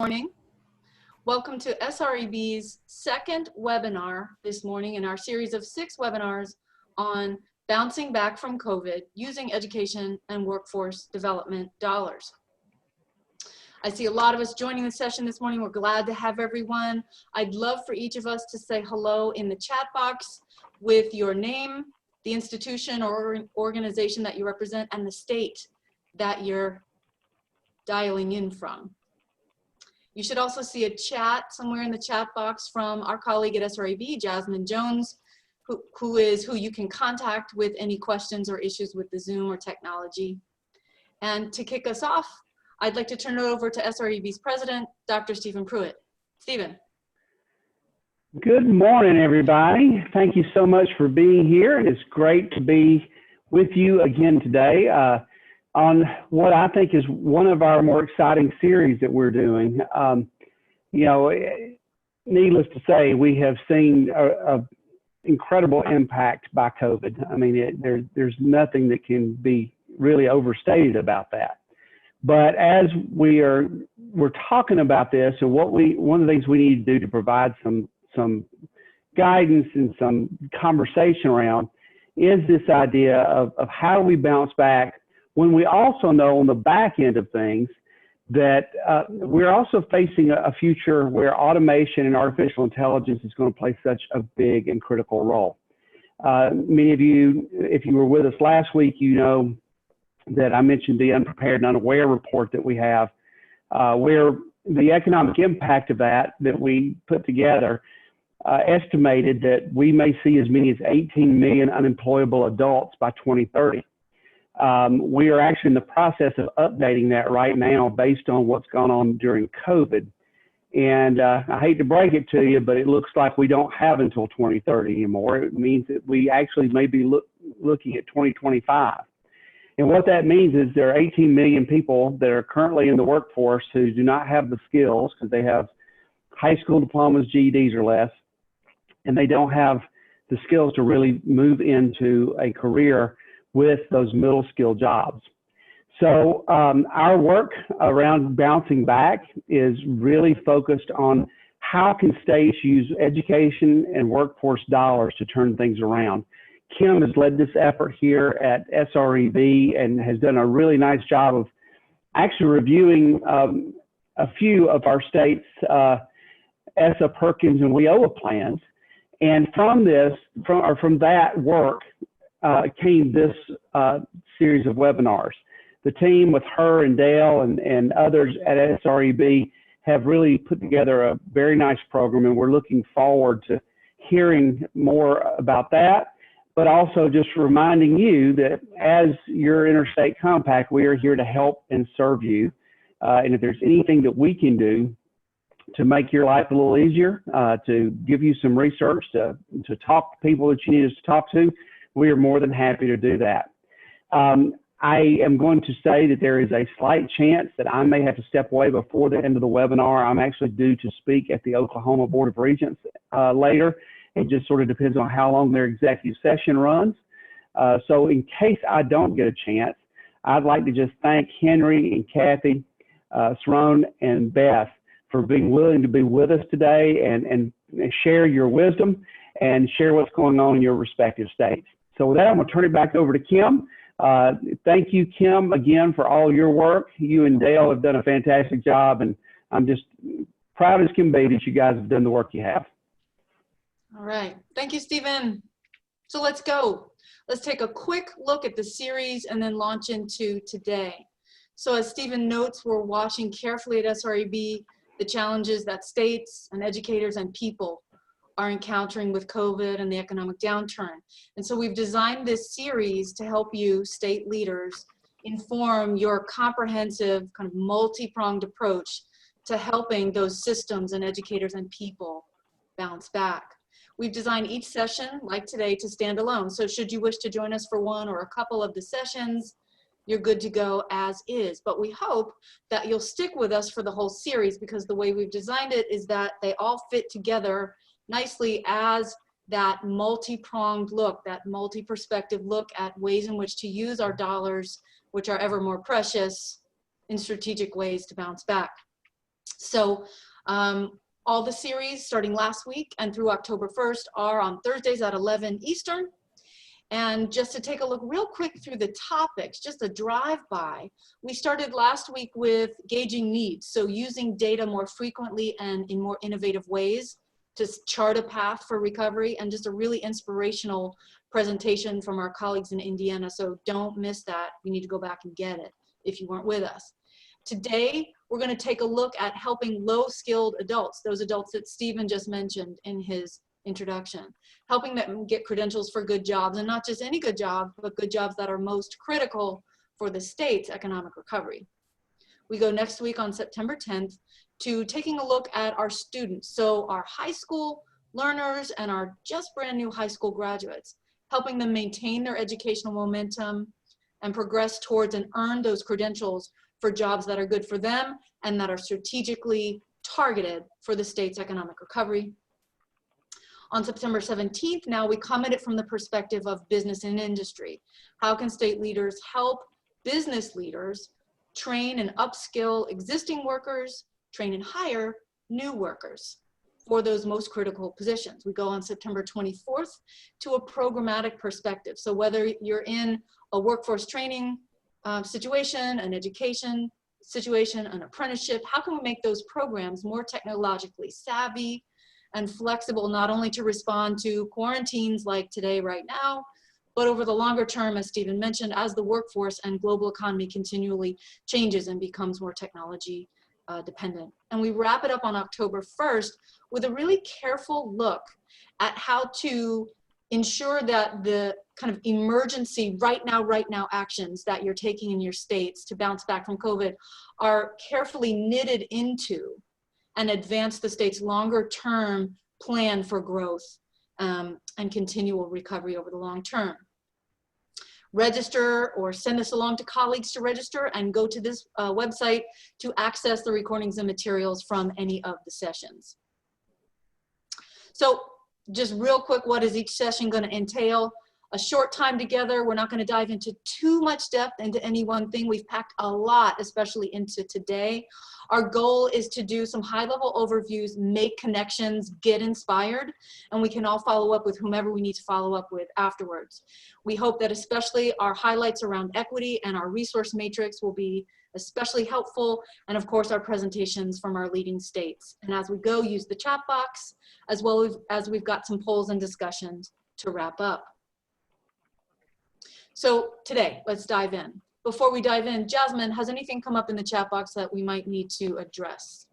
Morning. Welcome to SREB's second webinar this morning in our series of 6 webinars on bouncing back from COVID using education and workforce development dollars. I see a lot of us joining the session this morning. We're glad to have everyone. I'd love for each of us to say hello in the chat box with your name, the institution or organization that you represent, and the state that you're dialing in from. You should also see a chat somewhere in the chat box from our colleague at SREB, Jasmine Jones, who you can contact with any questions or issues with the Zoom or technology. And to kick us off, I'd like to turn it over to SREB's president, Dr. Stephen Pruitt. Stephen. Good morning, everybody. Thank you so much for being here. It's great to be with you again today on what I think is one of our more exciting series that we're doing. Needless to say, we have seen a incredible impact by COVID. I mean, there's nothing that can be really overstated about that. But as we're talking about this, and one of the things we need to do to provide some guidance and some conversation around is this idea of how do we bounce back when we also know on the back end of things that we're also facing a future where automation and artificial intelligence is going to play such a big and critical role. Many of you, if you were with us last week, you know that I mentioned the unprepared and unaware report that we have, where the economic impact of that we put together estimated that we may see as many as 18 million unemployable adults by 2030. We are actually in the process of updating that right now based on what's gone on during COVID. And I hate to break it to you, but it looks like we don't have until 2030 anymore. It means that we actually may be looking at 2025. And what that means is there are 18 million people that are currently in the workforce who do not have the skills because they have high school diplomas, GEDs or less, and they don't have the skills to really move into a career with those middle skill jobs. So our work around bouncing back is really focused on how can states use education and workforce dollars to turn things around. Kim has led this effort here at SREB and has done a really nice job of actually reviewing a few of our states' ESSA, Perkins, and WIOA plans. And from that work came this series of webinars. The team with her and Dale and others at SREB have really put together a very nice program, and we're looking forward to hearing more about that, but also just reminding you that as your interstate compact, we are here to help and serve you. And if there's anything that we can do to make your life a little easier, to give you some research, to talk to people that you need us to talk to, we are more than happy to do that. I am going to say that there is a slight chance that I may have to step away before the end of the webinar. I'm actually due to speak at the Oklahoma Board of Regents later. It just sort of depends on how long their executive session runs. So in case I don't get a chance, I'd like to just thank Henry and Kathy, Cerron and Beth for being willing to be with us today and share your wisdom and share what's going on in your respective states. So with that, I'm going to turn it back over to Kim. Thank you, Kim, again, for all your work. You and Dale have done a fantastic job, and I'm just proud as can be that you guys have done the work you have. All right. Thank you, Stephen. So let's go. Let's take a quick look at the series and then launch into today. So as Stephen notes, we're watching carefully at SREB the challenges that states and educators and people are encountering with COVID and the economic downturn. And so we've designed this series to help you, state leaders, inform your comprehensive kind of multi-pronged approach to helping those systems and educators and people bounce back. We've designed each session, like today, to stand alone. So should you wish to join us for one or a couple of the sessions, you're good to go as is. But we hope that you'll stick with us for the whole series, because the way we've designed it is that they all fit together nicely as that multi-pronged look, that multi-perspective look at ways in which to use our dollars, which are ever more precious, in strategic ways to bounce back. So all the series starting last week and through October 1st are on Thursdays at 11 Eastern. And just to take a look real quick through the topics, just a drive-by, we started last week with gauging needs. So using data more frequently and in more innovative ways to chart a path for recovery, and just a really inspirational presentation from our colleagues in Indiana. So don't miss that. You need to go back and get it if you weren't with us. Today, we're going to take a look at helping low-skilled adults, those adults that Stephen just mentioned in his introduction, helping them get credentials for good jobs, and not just any good job, but good jobs that are most critical for the state's economic recovery. We go next week on September 10th to taking a look at our students, so our high school learners and our just brand new high school graduates, helping them maintain their educational momentum and progress towards and earn those credentials for jobs that are good for them and that are strategically targeted for the state's economic recovery. On September 17th, now we come at it from the perspective of business and industry. How can state leaders help business leaders train and upskill existing workers, train and hire new workers for those most critical positions? We go on September 24th to a programmatic perspective. So whether you're in a workforce training situation, an education situation, an apprenticeship, how can we make those programs more technologically savvy and flexible, not only to respond to quarantines like today, right now, but over the longer term, as Stephen mentioned, as the workforce and global economy continually changes and becomes more technology dependent. And we wrap it up on October 1st with a really careful look at how to ensure that the kind of emergency right now actions that you're taking in your states to bounce back from COVID are carefully knitted into and advance the state's longer term plan for growth and continual recovery over the long term. Register or send this along to colleagues to register, and go to this website to access the recordings and materials from any of the sessions. So just real quick, what is each session going to entail? A short time together. We're not going to dive into too much depth into any one thing. We've packed a lot, especially into today. Our goal is to do some high-level overviews, make connections, get inspired, and we can all follow up with whomever we need to follow up with afterwards. We hope that especially our highlights around equity and our resource matrix will be especially helpful, and of course our presentations from our leading states. And as we go, use the chat box, as well as we've got some polls and discussions to wrap up. So today, let's dive in. Before we dive in, Jasmine, has anything come up in the chat box that we might need to address?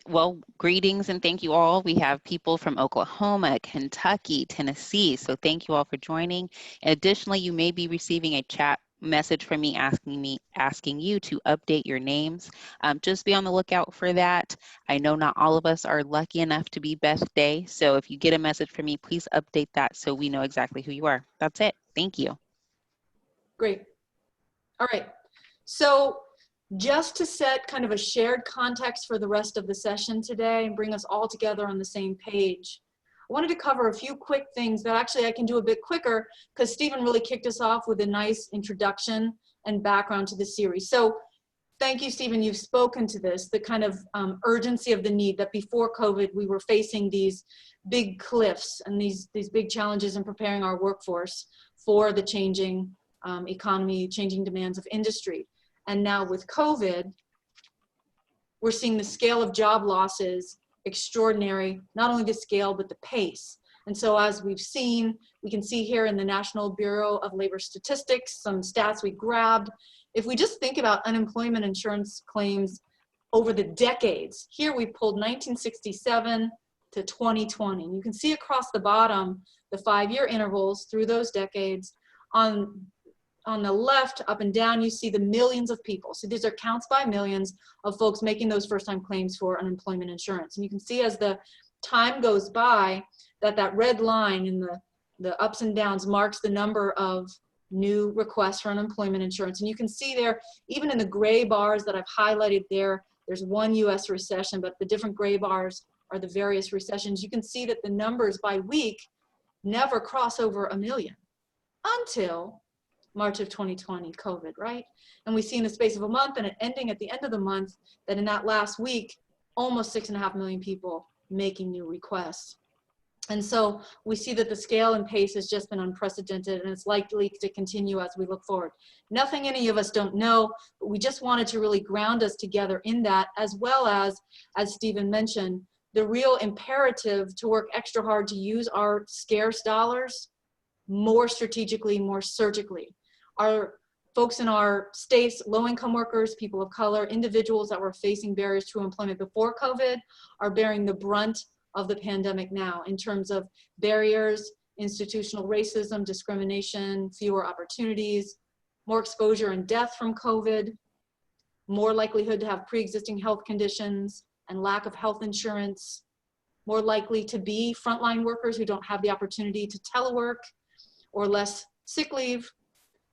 Well, greetings and thank you all. We have people from Oklahoma, Kentucky, Tennessee. So thank you all for joining. And additionally, you may be receiving a chat message from me asking you to update your names. Just be on the lookout for that. I know not all of us are lucky enough to be Beth Day. So if you get a message from me, please update that so we know exactly who you are. That's it. Thank you. Great. All right. So just to set kind of a shared context for the rest of the session today and bring us all together on the same page, I wanted to cover a few quick things that actually I can do a bit quicker because Stephen really kicked us off with a nice introduction and background to the series. So thank you, Stephen. You've spoken to this, the kind of urgency of the need that before COVID, we were facing these big cliffs and these big challenges in preparing our workforce for the changing economy, changing demands of industry. And now with COVID, we're seeing the scale of job losses extraordinary, not only the scale, but the pace. And so as we've seen, we can see here in the National Bureau of Labor Statistics, some stats we grabbed. If we just think about unemployment insurance claims over the decades, here we pulled 1967 to 2020. You can see across the bottom, the 5-year intervals through those decades. On the left, up and down, you see the millions of people. So these are counts by millions of folks making those first-time claims for unemployment insurance. And you can see as the time goes by that red line in the ups and downs marks the number of new requests for unemployment insurance. And you can see there, even in the gray bars that I've highlighted there, there's one US recession, but the different gray bars are the various recessions. You can see that the numbers by week never cross over 1 million until March of 2020, COVID, right? And we see in the space of a month and it ending at the end of the month that in that last week, almost 6.5 million people making new requests. And so we see that the scale and pace has just been unprecedented, and it's likely to continue as we look forward. Nothing any of us don't know, but we just wanted to really ground us together in that, as well as Stephen mentioned, the real imperative to work extra hard to use our scarce dollars more strategically, more surgically. Our folks in our states, low-income workers, people of color, individuals that were facing barriers to employment before COVID are bearing the brunt of the pandemic now in terms of barriers, institutional racism, discrimination, fewer opportunities, more exposure and death from COVID, more likelihood to have pre-existing health conditions and lack of health insurance, more likely to be frontline workers who don't have the opportunity to telework or less sick leave.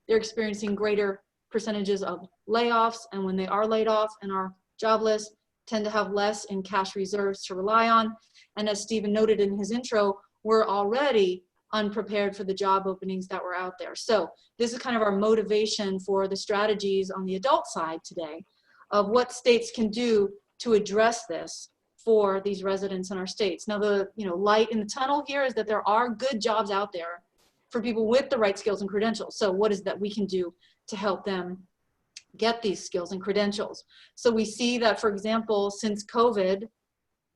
They're experiencing greater percentages of layoffs, and when they are laid off and are jobless, tend to have less in cash reserves to rely on. And as Stephen noted in his intro, we're already unprepared for the job openings that were out there. So this is kind of our motivation for the strategies on the adult side today of what states can do to address this for these residents in our states. Now the light in the tunnel here is that there are good jobs out there for people with the right skills and credentials. So what is that we can do to help them get these skills and credentials? So we see that, for example, since COVID,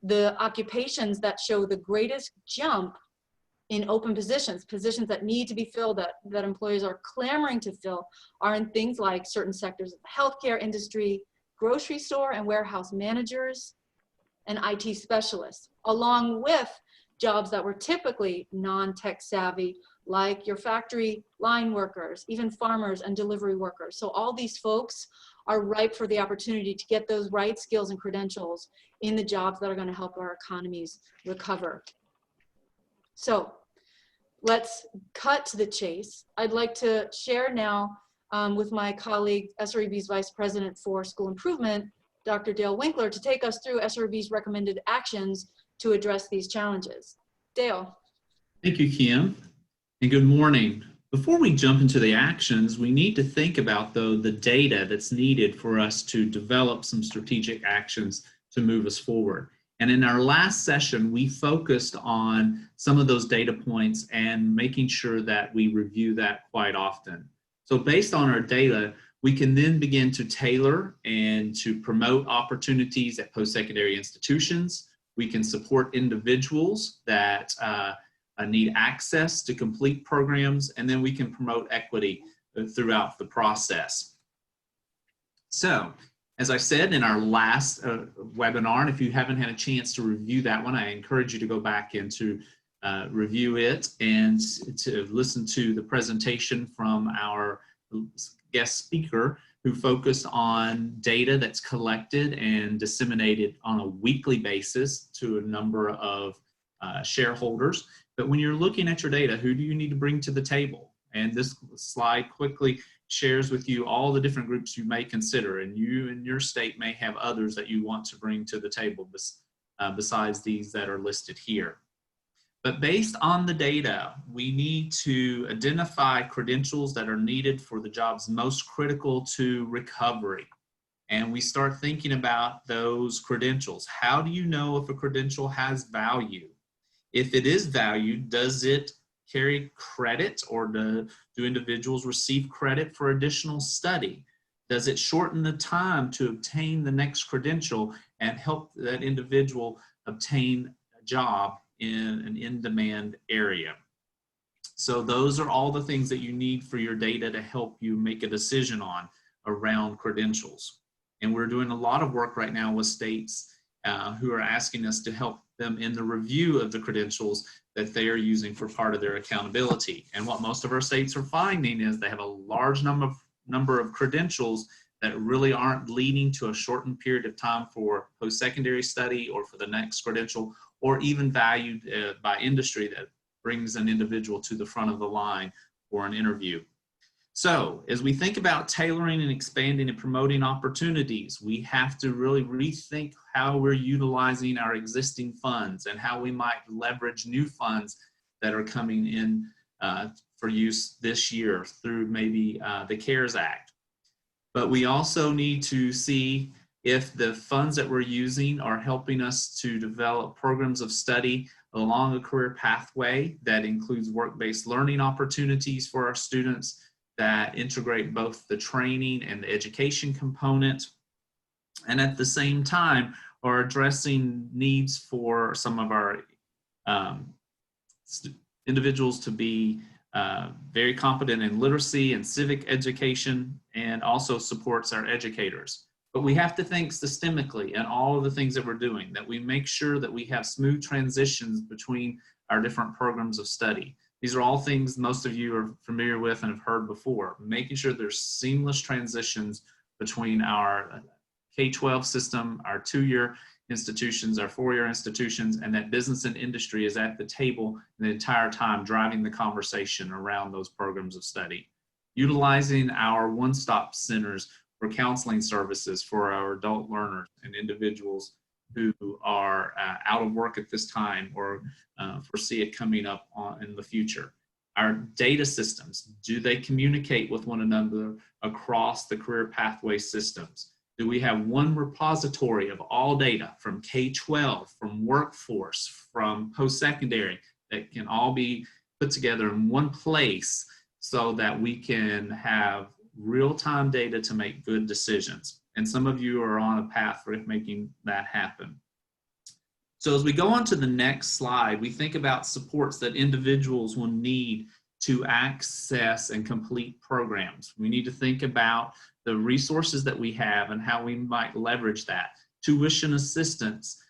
the occupations that show the greatest jump in open positions that need to be filled, that employers are clamoring to fill, are in things like certain sectors of the healthcare industry, grocery store and warehouse managers, and IT specialists, along with jobs that were typically non-tech savvy, like your factory line workers, even farmers and delivery workers. So all these folks are ripe for the opportunity to get those right skills and credentials in the jobs that are going to help our economies recover. So let's cut to the chase. I'd like to share now with my colleague, SREB's Vice President for School Improvement, Dr. Dale Winkler, to take us through SREB's recommended actions to address these challenges. Dale. Thank you, Kim, and good morning. Before we jump into the actions, we need to think about, though, the data that's needed for us to develop some strategic actions to move us forward. And in our last session, we focused on some of those data points and making sure that we review that quite often. So based on our data, we can then begin to tailor and to promote opportunities at post-secondary institutions. We can support individuals that need access to complete programs, and then we can promote equity throughout the process. So, as I said in our last webinar, and if you haven't had a chance to review that one, I encourage you to go back and to review it and to listen to the presentation from our guest speaker who focused on data that's collected and disseminated on a weekly basis to a number of shareholders. But when you're looking at your data, who do you need to bring to the table? And this slide quickly shares with you all the different groups you may consider, and you in your state may have others that you want to bring to the table besides these that are listed here. But based on the data, we need to identify credentials that are needed for the jobs most critical to recovery. And we start thinking about those credentials. How do you know if a credential has value? If it is valued, does it carry credit, or do individuals receive credit for additional study? Does it shorten the time to obtain the next credential and help that individual obtain a job in an in-demand area? So those are all the things that you need for your data to help you make a decision on around credentials. And we're doing a lot of work right now with states who are asking us to help them in the review of the credentials that they are using for part of their accountability. And what most of our states are finding is they have a large number of credentials that really aren't leading to a shortened period of time for post-secondary study or for the next credential, or even valued by industry that brings an individual to the front of the line for an interview. So as we think about tailoring and expanding and promoting opportunities, we have to really rethink how we're utilizing our existing funds and how we might leverage new funds that are coming in for use this year through maybe the CARES Act. But we also need to see if the funds that we're using are helping us to develop programs of study along a career pathway that includes work-based learning opportunities for our students that integrate both the training and the education component, and at the same time are addressing needs for some of our individuals to be very competent in literacy and civic education, and also supports our educators. But we have to think systemically in all of the things that we're doing, that we make sure that we have smooth transitions between our different programs of study. These are all things most of you are familiar with and have heard before, making sure there's seamless transitions between our K-12 system, our 2-year institutions, our 4-year institutions, and that business and industry is at the table the entire time driving the conversation around those programs of study. Utilizing our one-stop centers for counseling services for our adult learners and individuals who are out of work at this time or foresee it coming up in the future. Our data systems, do they communicate with one another across the career pathway systems? Do we have one repository of all data from K-12, from workforce, from post-secondary, that can all be put together in one place so that we can have real-time data to make good decisions? And some of you are on a path for making that happen. So as we go on to the next slide, we think about supports that individuals will need to access and complete programs. We need to think about the resources that we have and how we might leverage that. Tuition assistance,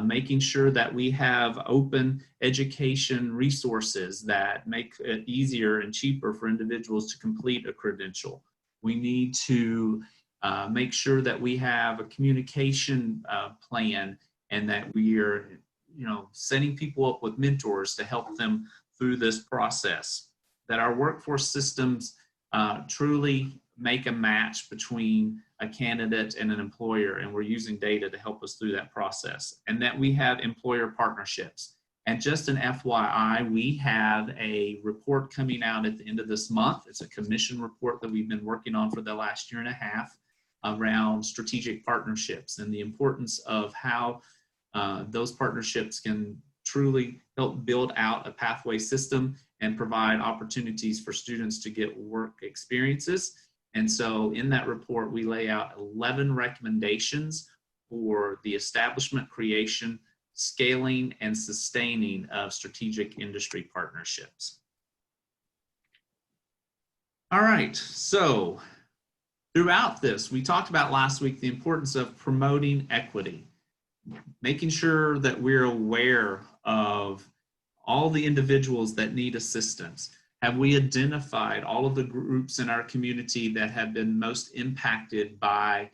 making sure that we have open education resources that make it easier and cheaper for individuals to complete a credential. We need to make sure that we have a communication plan and that we are, setting people up with mentors to help them through this process. That our workforce systems truly make a match between a candidate and an employer, and we're using data to help us through that process. And that we have employer partnerships. And just an FYI, we have a report coming out at the end of this month. It's a commission report that we've been working on for the last 1.5 years around strategic partnerships and the importance of how those partnerships can truly help build out a pathway system and provide opportunities for students to get work experiences. And so in that report, we lay out 11 recommendations for the establishment, creation, scaling, and sustaining of strategic industry partnerships. All right, so throughout this, we talked about last week the importance of promoting equity, making sure that we're aware of all the individuals that need assistance. Have we identified all of the groups in our community that have been most impacted by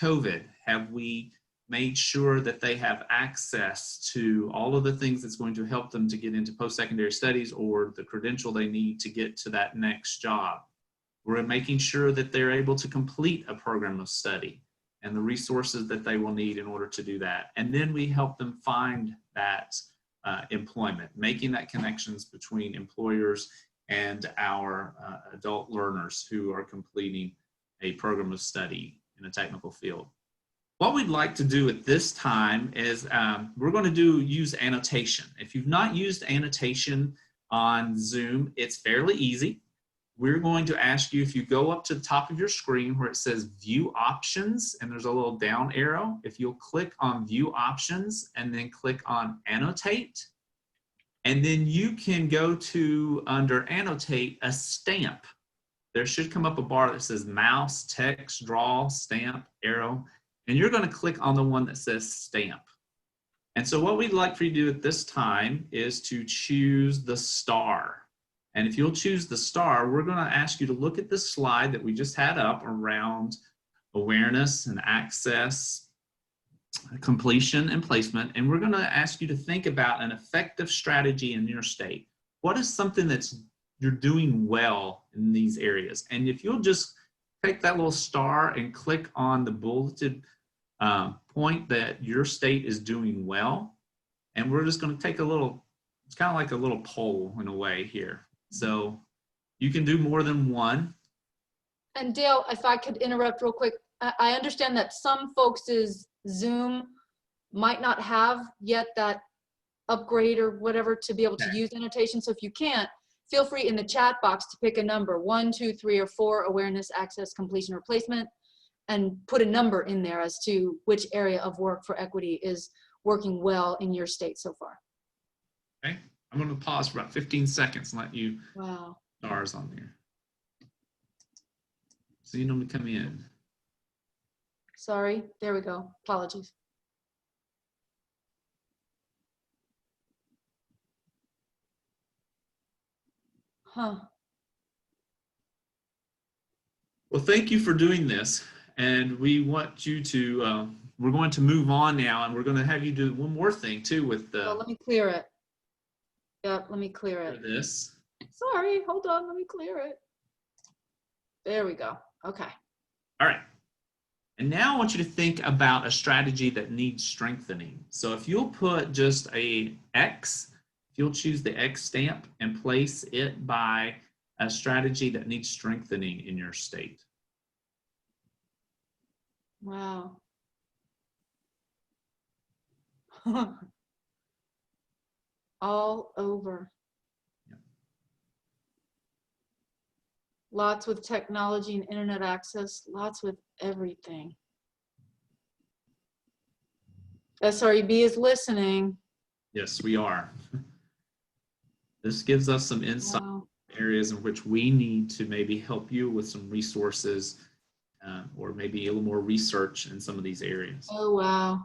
COVID? Have we made sure that they have access to all of the things that's going to help them to get into post-secondary studies or the credential they need to get to that next job? We're making sure that they're able to complete a program of study and the resources that they will need in order to do that. And then we help them find that employment, making that connections between employers and our adult learners who are completing a program of study in a technical field. What we'd like to do at this time is we're going to use annotation. If you've not used annotation on Zoom, it's fairly easy. We're going to ask you, if you go up to the top of your screen where it says View Options, and there's a little down arrow, if you'll click on View Options and then click on Annotate, and then you can go to, under Annotate, a stamp. There should come up a bar that says Mouse, Text, Draw, Stamp, Arrow, and you're going to click on the one that says Stamp. And so what we'd like for you to do at this time is to choose the star. And if you'll choose the star, we're going to ask you to look at this slide that we just had up around awareness and access, completion and placement. And we're going to ask you to think about an effective strategy in your state. What is something that's you're doing well in these areas? And if you'll just take that little star and click on the bulleted point that your state is doing well. And we're just going to take a little, it's kind of like a little poll in a way here. So you can do more than one. And Dale, if I could interrupt real quick, I understand that some folks' Zoom might not have yet that upgrade or whatever to be able to use annotation. So if you can't, feel free in the chat box to pick a number, 1, 2, 3, or 4, awareness, access, completion, replacement, and put a number in there as to which area of work for equity is working well in your state so far. Okay, I'm going to pause for about 15 seconds and let you stars on there. Seeing them come in. Sorry, there we go. Apologies. Huh. Well, thank you for doing this. And we want you to, we're going to move on now, and we're going to have you do one more thing too with the. Oh, let me clear it. Yeah, let me clear it. This. Sorry, hold on, let me clear it. There we go. Okay. All right. And now I want you to think about a strategy that needs strengthening. So if you'll put just a X, if you'll choose the X stamp and place it by a strategy that needs strengthening in your state. Wow. All over. Yeah. Lots with technology and internet access, lots with everything. SREB is listening. Yes, we are. This gives us some insight Wow. in areas in which we need to maybe help you with some resources or maybe a little more research in some of these areas. Oh, wow.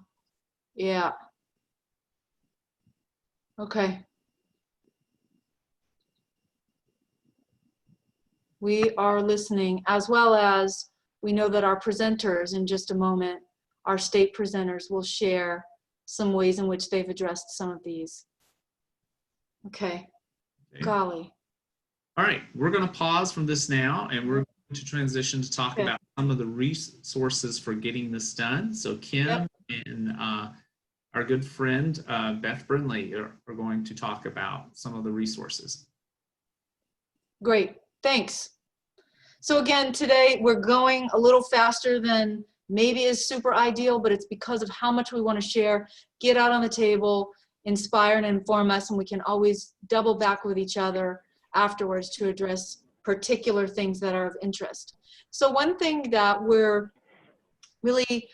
Yeah. Okay. We are listening, as well as we know that our presenters in just a moment, our state presenters will share some ways in which they've addressed some of these. Okay. Golly. All right, we're going to pause from this now, and we're going to transition to talk about some of the resources for getting this done. So Kim and our good friend Beth Brindley are going to talk about some of the resources. Great, thanks. So again, today we're going a little faster than maybe is super ideal, but it's because of how much we want to share, get out on the table, inspire and inform us, and we can always double back with each other afterwards to address particular things that are of interest. So one thing that we're really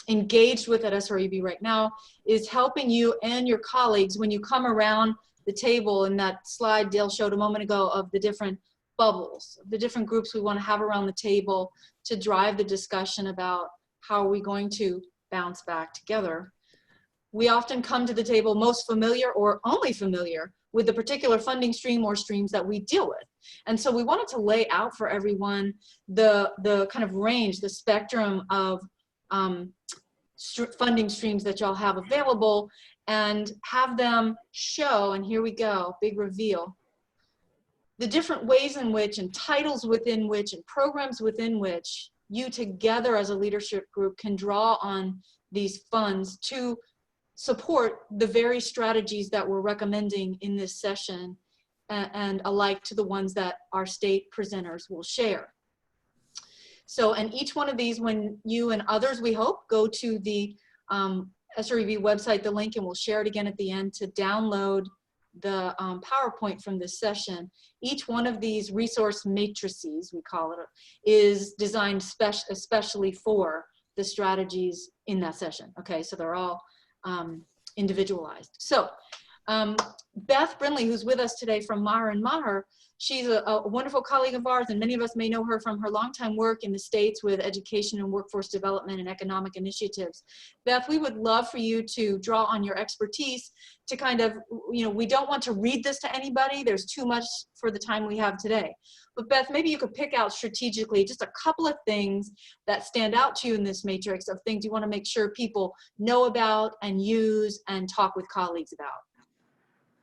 engaged with at SREB right now is helping you and your colleagues when you come around the table in that slide Dale showed a moment ago of the different bubbles, the different groups we want to have around the table to drive the discussion about how are we going to bounce back together. We often come to the table most familiar or only familiar with the particular funding stream or streams that we deal with. And so we wanted to lay out for everyone the kind of range, the spectrum of funding streams that y'all have available and have them show, and here we go, big reveal, the different ways in which and titles within which and programs within which you together as a leadership group can draw on these funds to support the very strategies that we're recommending in this session and alike to the ones that our state presenters will share. So, and each one of these, when you and others, we hope, go to the SREB website, the link, and we'll share it again at the end to download the PowerPoint from this session. Each one of these resource matrices, we call it, is designed especially for the strategies in that session. Okay, so they're all individualized. So Beth Brindley, who's with us today from Maher and Maher, she's a wonderful colleague of ours, and many of us may know her from her longtime work in the States with education and workforce development and economic initiatives. Beth, we would love for you to draw on your expertise to kind of, you know, we don't want to read this to anybody. There's too much for the time we have today. But Beth, maybe you could pick out strategically just a couple of things that stand out to you in this matrix of things you want to make sure people know about and use and talk with colleagues about.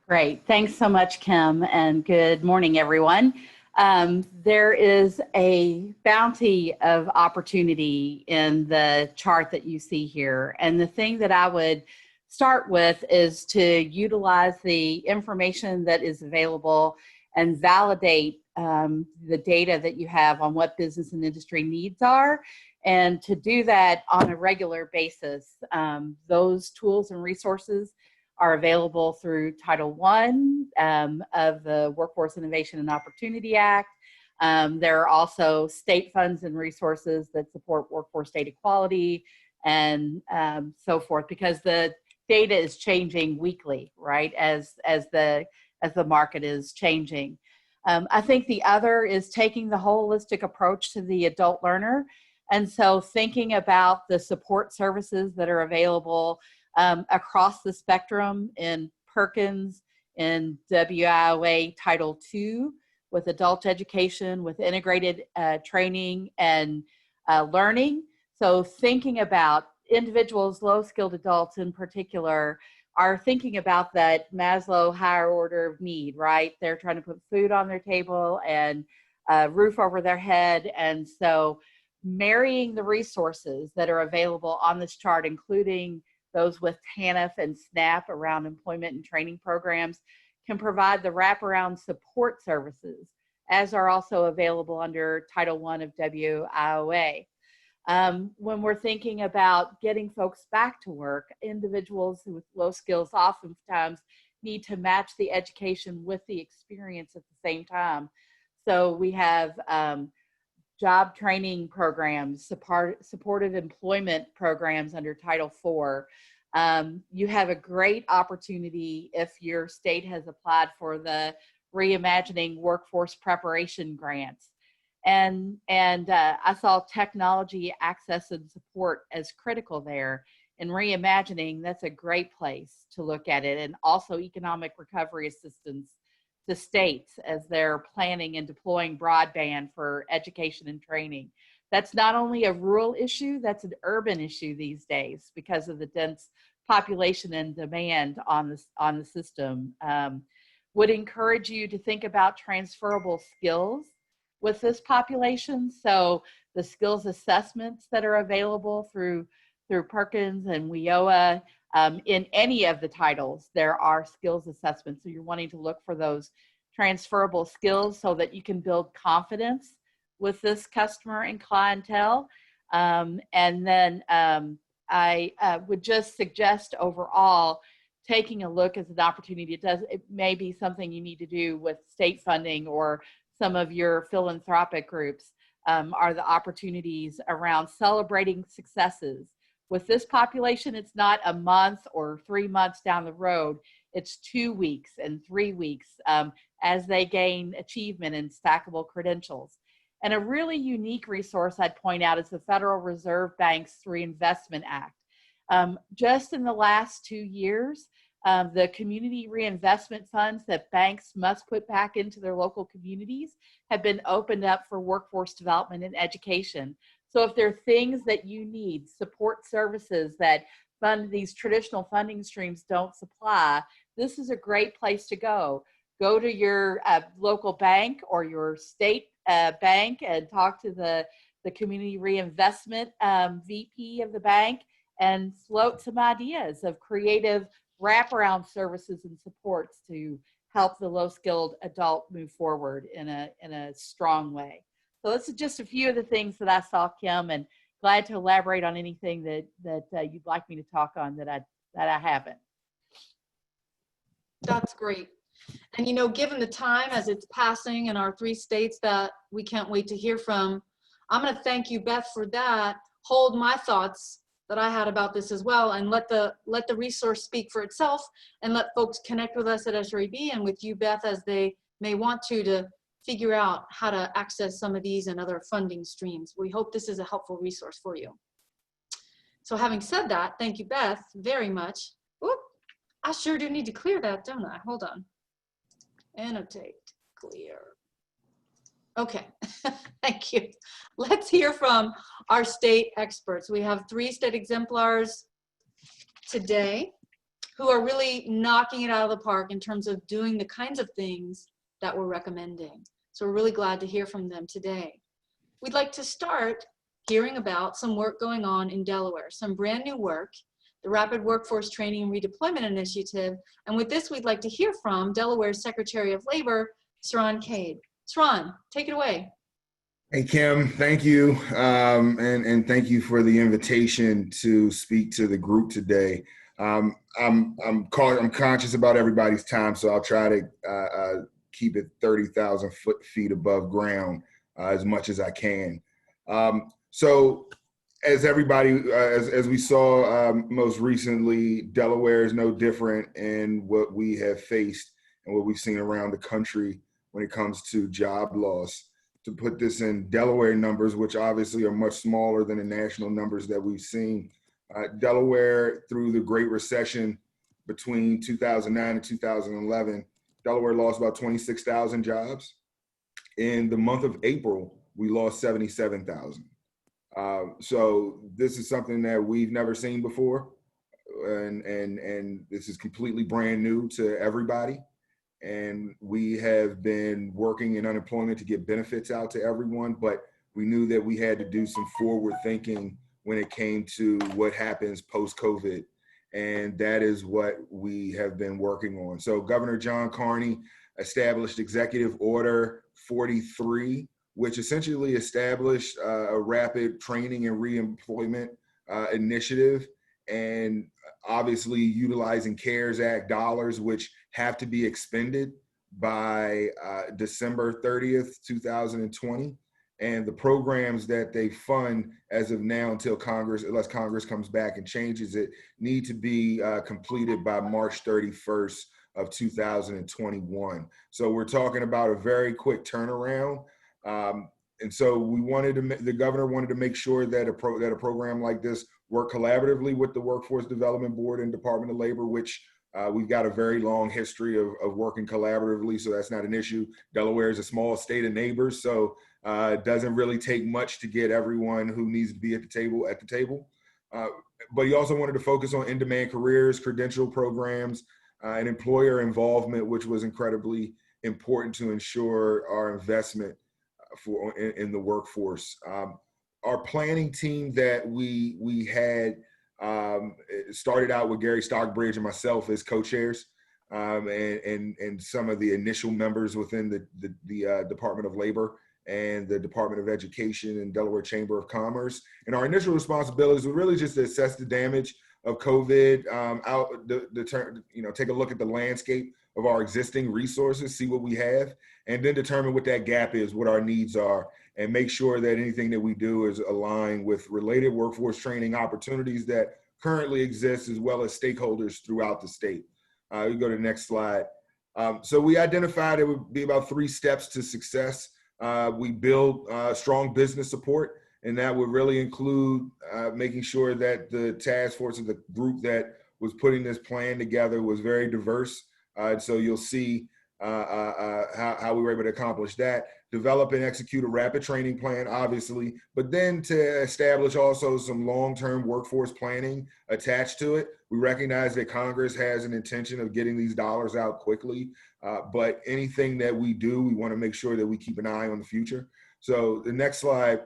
Great. Thanks so much, Kim, and good morning, everyone. There is a bounty of opportunity in the chart that you see here. And the thing that I would start with is to utilize the information that is available and validate the data that you have on what business and industry needs are. And to do that on a regular basis, those tools and resources are available through Title I of the Workforce Innovation and Opportunity Act. There are also state funds and resources that support workforce data quality and so forth, because the data is changing weekly, right, as the market is changing. I think the other is taking the holistic approach to the adult learner. And so thinking about the support services that are available across the spectrum in Perkins, in WIOA Title II, with adult education, with integrated training and learning. So thinking about individuals, low-skilled adults in particular, are thinking about that Maslow higher order of need, right? They're trying to put food on their table and a roof over their head. And so marrying the resources that are available on this chart, including those with TANF and SNAP around employment and training programs, can provide the wraparound support services, as are also available under Title I of WIOA. When we're thinking about getting folks back to work, individuals with low skills oftentimes need to match the education with the experience at the same time. So we have job training programs, supportive employment programs under Title IV. You have a great opportunity if your state has applied for the Reimagining Workforce Preparation Grants. And I saw technology access and support as critical there. In Reimagining, that's a great place to look at it, and also economic recovery assistance to states as they're planning and deploying broadband for education and training. That's not only a rural issue, that's an urban issue these days because of the dense population and demand on the system. Would encourage you to think about transferable skills with this population. So the skills assessments that are available through Perkins and WIOA, in any of the titles, there are skills assessments. So you're wanting to look for those transferable skills so that you can build confidence with this customer and clientele. And then I would just suggest overall taking a look as an opportunity. It may be something you need to do with state funding or some of your philanthropic groups, are the opportunities around celebrating successes. With this population, it's not a month or 3 months down the road. It's 2 weeks and 3 weeks as they gain achievement and stackable credentials. And a really unique resource I'd point out is the Federal Reserve Bank's Reinvestment Act. Just in the last 2 years, the community reinvestment funds that banks must put back into their local communities have been opened up for workforce development and education. So if there are things that you need, support services that fund these traditional funding streams don't supply, this is a great place to go. Go to your local bank or your state bank and talk to the community reinvestment VP of the bank and float some ideas of creative wraparound services and supports to help the low-skilled adult move forward in a strong way. So this is just a few of the things that I saw, Kim, and glad to elaborate on anything that you'd like me to talk on that I haven't. That's great. And, you know, given the time as it's passing in our 3 states that we can't wait to hear from, I'm going to thank you, Beth, for that. Hold my thoughts that I had about this as well, and let the resource speak for itself, and let folks connect with us at SREB and with you, Beth, as they may want to figure out how to access some of these and other funding streams. We hope this is a helpful resource for you. So having said that, thank you, Beth, very much. Oop, I sure do need to clear that, don't I? Hold on. Annotate, clear. Okay, thank you. Let's hear from our state experts. We have 3 state exemplars today who are really knocking it out of the park in terms of doing the kinds of things that we're recommending. So we're really glad to hear from them today. We'd like to start hearing about some work going on in Delaware, some brand new work, the Rapid Workforce Training and Redeployment Initiative. And with this, we'd like to hear from Delaware's Secretary of Labor, Cerron Cade. Cerron, take it away. Hey, Kim, thank you. And thank you for the invitation to speak to the group today. I'm conscious about everybody's time, so I'll try to keep it 30,000 feet above ground as much as I can. So as everybody, as we saw most recently, Delaware is no different in what we have faced and what we've seen around the country when it comes to job loss. To put this in Delaware numbers, which obviously are much smaller than the national numbers that we've seen, Delaware through the Great Recession between 2009 and 2011, Delaware lost about 26,000 jobs. In the month of April, we lost 77,000. So this is something that we've never seen before, and this is completely brand new to everybody. And we have been working in unemployment to get benefits out to everyone, but we knew that we had to do some forward thinking when it came to what happens post-COVID. And that is what we have been working on. So Governor John Carney established Executive Order 43, which essentially established a rapid training and reemployment initiative, and obviously utilizing CARES Act dollars, which have to be expended by December 30th, 2020. And the programs that they fund as of now until Congress, unless Congress comes back and changes it, need to be completed by March 31st of 2021. So we're talking about a very quick turnaround. And so we the governor wanted to make sure that a program like this work collaboratively with the Workforce Development Board and Department of Labor, which we've got a very long history of working collaboratively, so that's not an issue. Delaware is a small state of neighbors, so it doesn't really take much to get everyone who needs to be at the table. But he also wanted to focus on in-demand careers, credential programs, and employer involvement, which was incredibly important to ensure our investment in the workforce. Our planning team that we had started out with Gary Stockbridge and myself as co-chairs, and some of the initial members within the Department of Labor and the Department of Education and Delaware Chamber of Commerce. And our initial responsibilities were really just to assess the damage of COVID, take a look at the landscape of our existing resources, see what we have, and then determine what that gap is, what our needs are, and make sure that anything that we do is aligned with related workforce training opportunities that currently exist, as well as stakeholders throughout the state. You go to the next slide. So we identified it would be about 3 steps to success. We build strong business support, and that would really include making sure that the task force of the group that was putting this plan together was very diverse. So you'll see how we were able to accomplish that. Develop and execute a rapid training plan, obviously, but then to establish also some long-term workforce planning attached to it. We recognize that Congress has an intention of getting these dollars out quickly, but anything that we do, we want to make sure that we keep an eye on the future. So the next slide,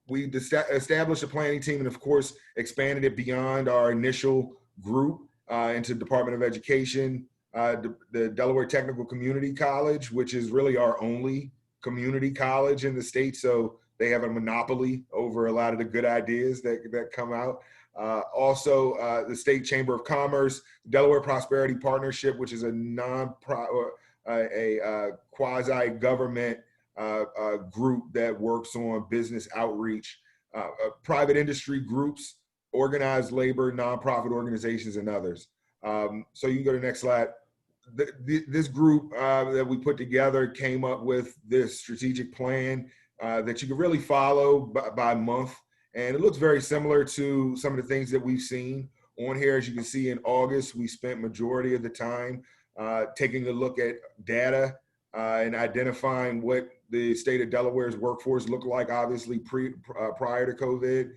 we established a planning team and of course expanded it beyond our initial group into Department of Education, the Delaware Technical Community College, which is really our only community college in the state. So they have a monopoly over a lot of the good ideas that come out. Also, the State Chamber of Commerce, Delaware Prosperity Partnership, which is a quasi-government group that works on business outreach, private industry groups, organized labor, nonprofit organizations, and others. So you can go to the next slide. This group that we put together came up with this strategic plan that you can really follow by month. And it looks very similar to some of the things that we've seen on here. As you can see, in August, we spent majority of the time taking a look at data and identifying what the state of Delaware's workforce looked like, obviously prior to COVID,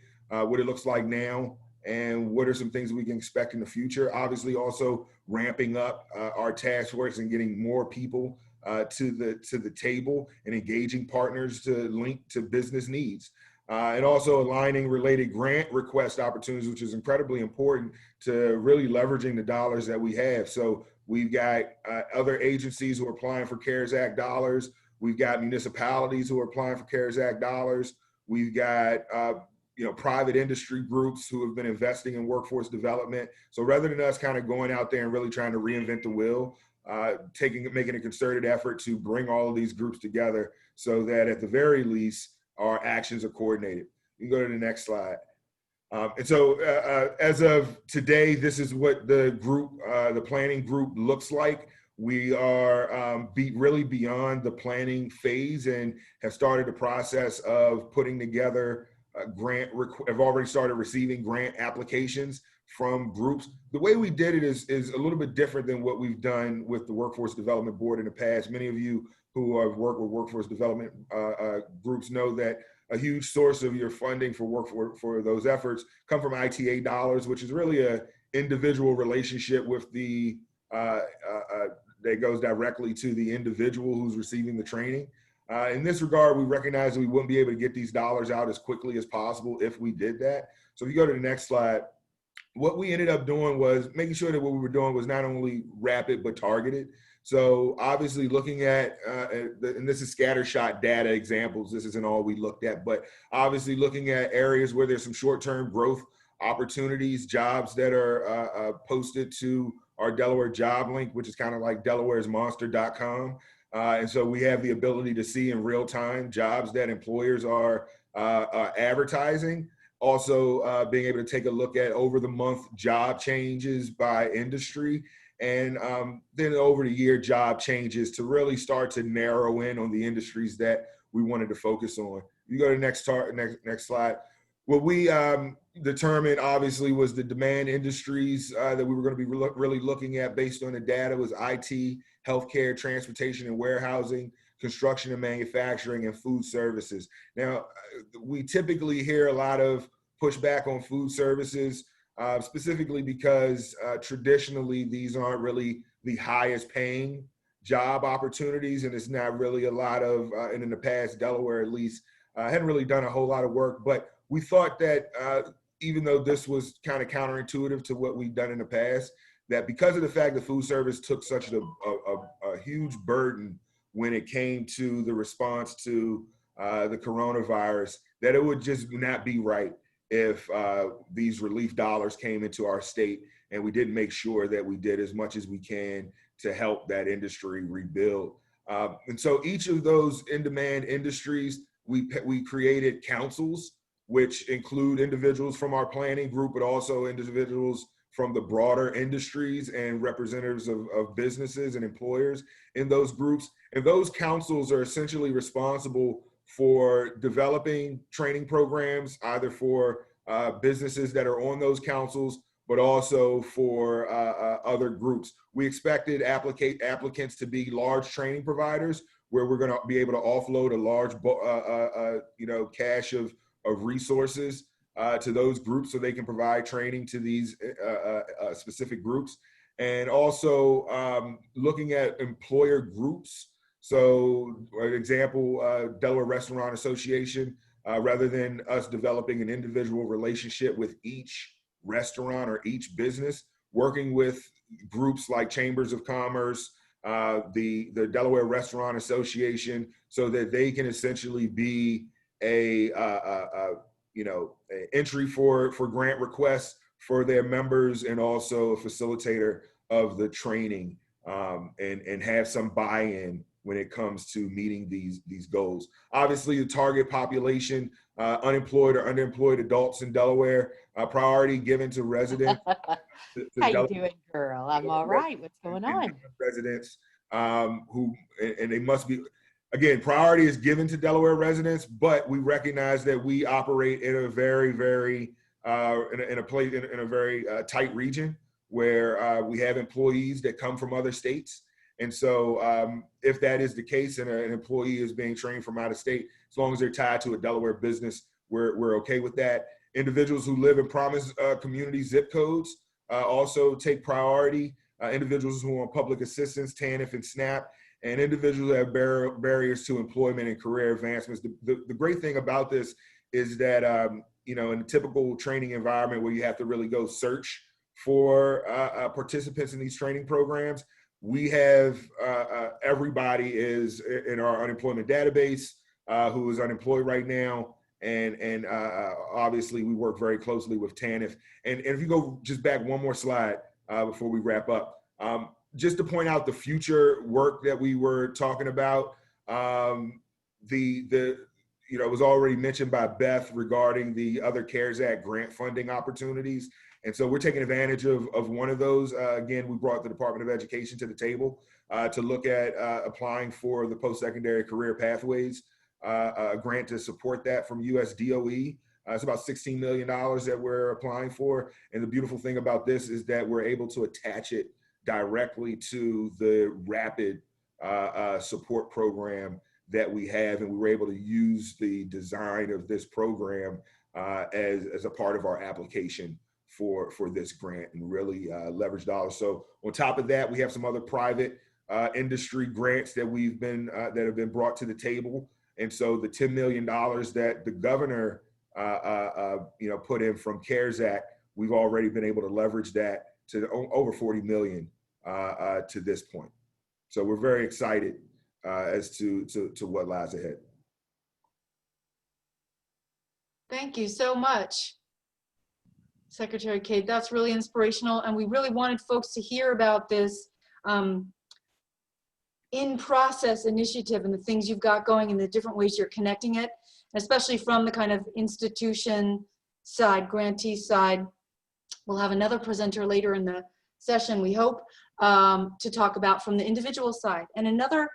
what it looks like now, and what are some things we can expect in the future. Obviously also ramping up our task force and getting more people to the table and engaging partners to link to business needs. And also aligning related grant request opportunities, which is incredibly important to really leveraging the dollars that we have. So We've got other agencies who are applying for CARES Act dollars. We've got municipalities who are applying for CARES Act dollars. We've got private industry groups who have been investing in workforce development. So rather than us kind of going out there and really trying to reinvent the wheel, making a concerted effort to bring all of these groups together so that at the very least, our actions are coordinated. You can go to the next slide. And so as of today, this is what the group, the planning group looks like. We are really beyond the planning phase and have started the process of putting together have already started receiving grant applications from groups. The way we did it is a little bit different than what we've done with the Workforce Development Board in the past. Many of you who have worked with workforce development groups know that a huge source of your funding for those efforts come from ITA dollars, which is really a individual relationship with the that goes directly to the individual who's receiving the training. In this regard, we recognize that we wouldn't be able to get these dollars out as quickly as possible if we did that. So if you go to the next slide, what we ended up doing was making sure that what we were doing was not only rapid, but targeted. So obviously looking at, and this is scattershot data examples, this isn't all we looked at, but obviously looking at areas where there's some short-term growth opportunities, jobs that are posted to our Delaware job link, which is kind of like delawaresmonster.com. And so we have the ability to see in real time jobs that employers are advertising. Also being able to take a look at over the month job changes by industry, and then over the year job changes to really start to narrow in on the industries that we wanted to focus on. You go to the next slide. What we determined obviously was the demand industries that we were going to be really looking at based on the data was IT, healthcare, transportation and warehousing, construction and manufacturing, and food services. Now, we typically hear a lot of pushback on food services, specifically because traditionally these aren't really the highest paying job opportunities, and it's not really a lot of, and in the past, Delaware at least, hadn't really done a whole lot of work. But we thought that even though this was kind of counterintuitive to what we've done in the past, that because of the fact that food service took such a huge burden when it came to the response to the coronavirus, that it would just not be right if these relief dollars came into our state and we didn't make sure that we did as much as we can to help that industry rebuild. And so each of those in-demand industries, we created councils, which include individuals from our planning group, but also individuals from the broader industries and representatives of businesses and employers in those groups. And those councils are essentially responsible for developing training programs, either for businesses that are on those councils, but also for other groups. We expected applicants to be large training providers, where we're going to be able to offload a large cache of resources to those groups so they can provide training to these specific groups. And also looking at employer groups. So an example, Delaware Restaurant Association, rather than us developing an individual relationship with each restaurant or each business, working with groups like Chambers of Commerce, the Delaware Restaurant Association, so that they can essentially be a entry for grant requests for their members, and also a facilitator of the training, and have some buy-in when it comes to meeting these goals. Obviously, the target population, unemployed or underemployed adults in Delaware, priority given to residents. How you doing, girl? I'm all right. What's going on? Residents who, and they must be, again, priority is given to Delaware residents, but we recognize that we operate in a very, very, in a very tight region where we have employees that come from other states. And so if that is the case and an employee is being trained from out of state, as long as they're tied to a Delaware business, we're okay with that. Individuals who live in promise community zip codes also take priority. Individuals who are on public assistance, TANF and SNAP, and individuals that have barriers to employment and career advancements. The great thing about this is that, in a typical training environment where you have to really go search for participants in these training programs, we have everybody is in our unemployment database who is unemployed right now. And obviously we work very closely with TANF. And if you go just back one more slide before we wrap up, just to point out the future work that we were talking about, it was already mentioned by Beth regarding the other CARES Act grant funding opportunities. And so we're taking advantage of one of those. Again, we brought the Department of Education to the table to look at applying for the post-secondary career pathways grant to support that from US DOE. It's about $16 million that we're applying for. And the beautiful thing about this is that we're able to attach it directly to the rapid support program that we have. And we were able to use the design of this program as a part of our application for this grant and really leverage dollars. So on top of that, we have some other private industry grants that that have been brought to the table. And so the $10 million that the governor put in from CARES Act, we've already been able to leverage that to over 40 million to this point. So we're very excited as to what lies ahead. Thank you so much, Secretary Cade. That's really inspirational, and we really wanted folks to hear about this in-process initiative and the things you've got going and the different ways you're connecting it, especially from the kind of institution side, grantee side. We'll have another presenter later in the session, we hope, to talk about from the individual side. And another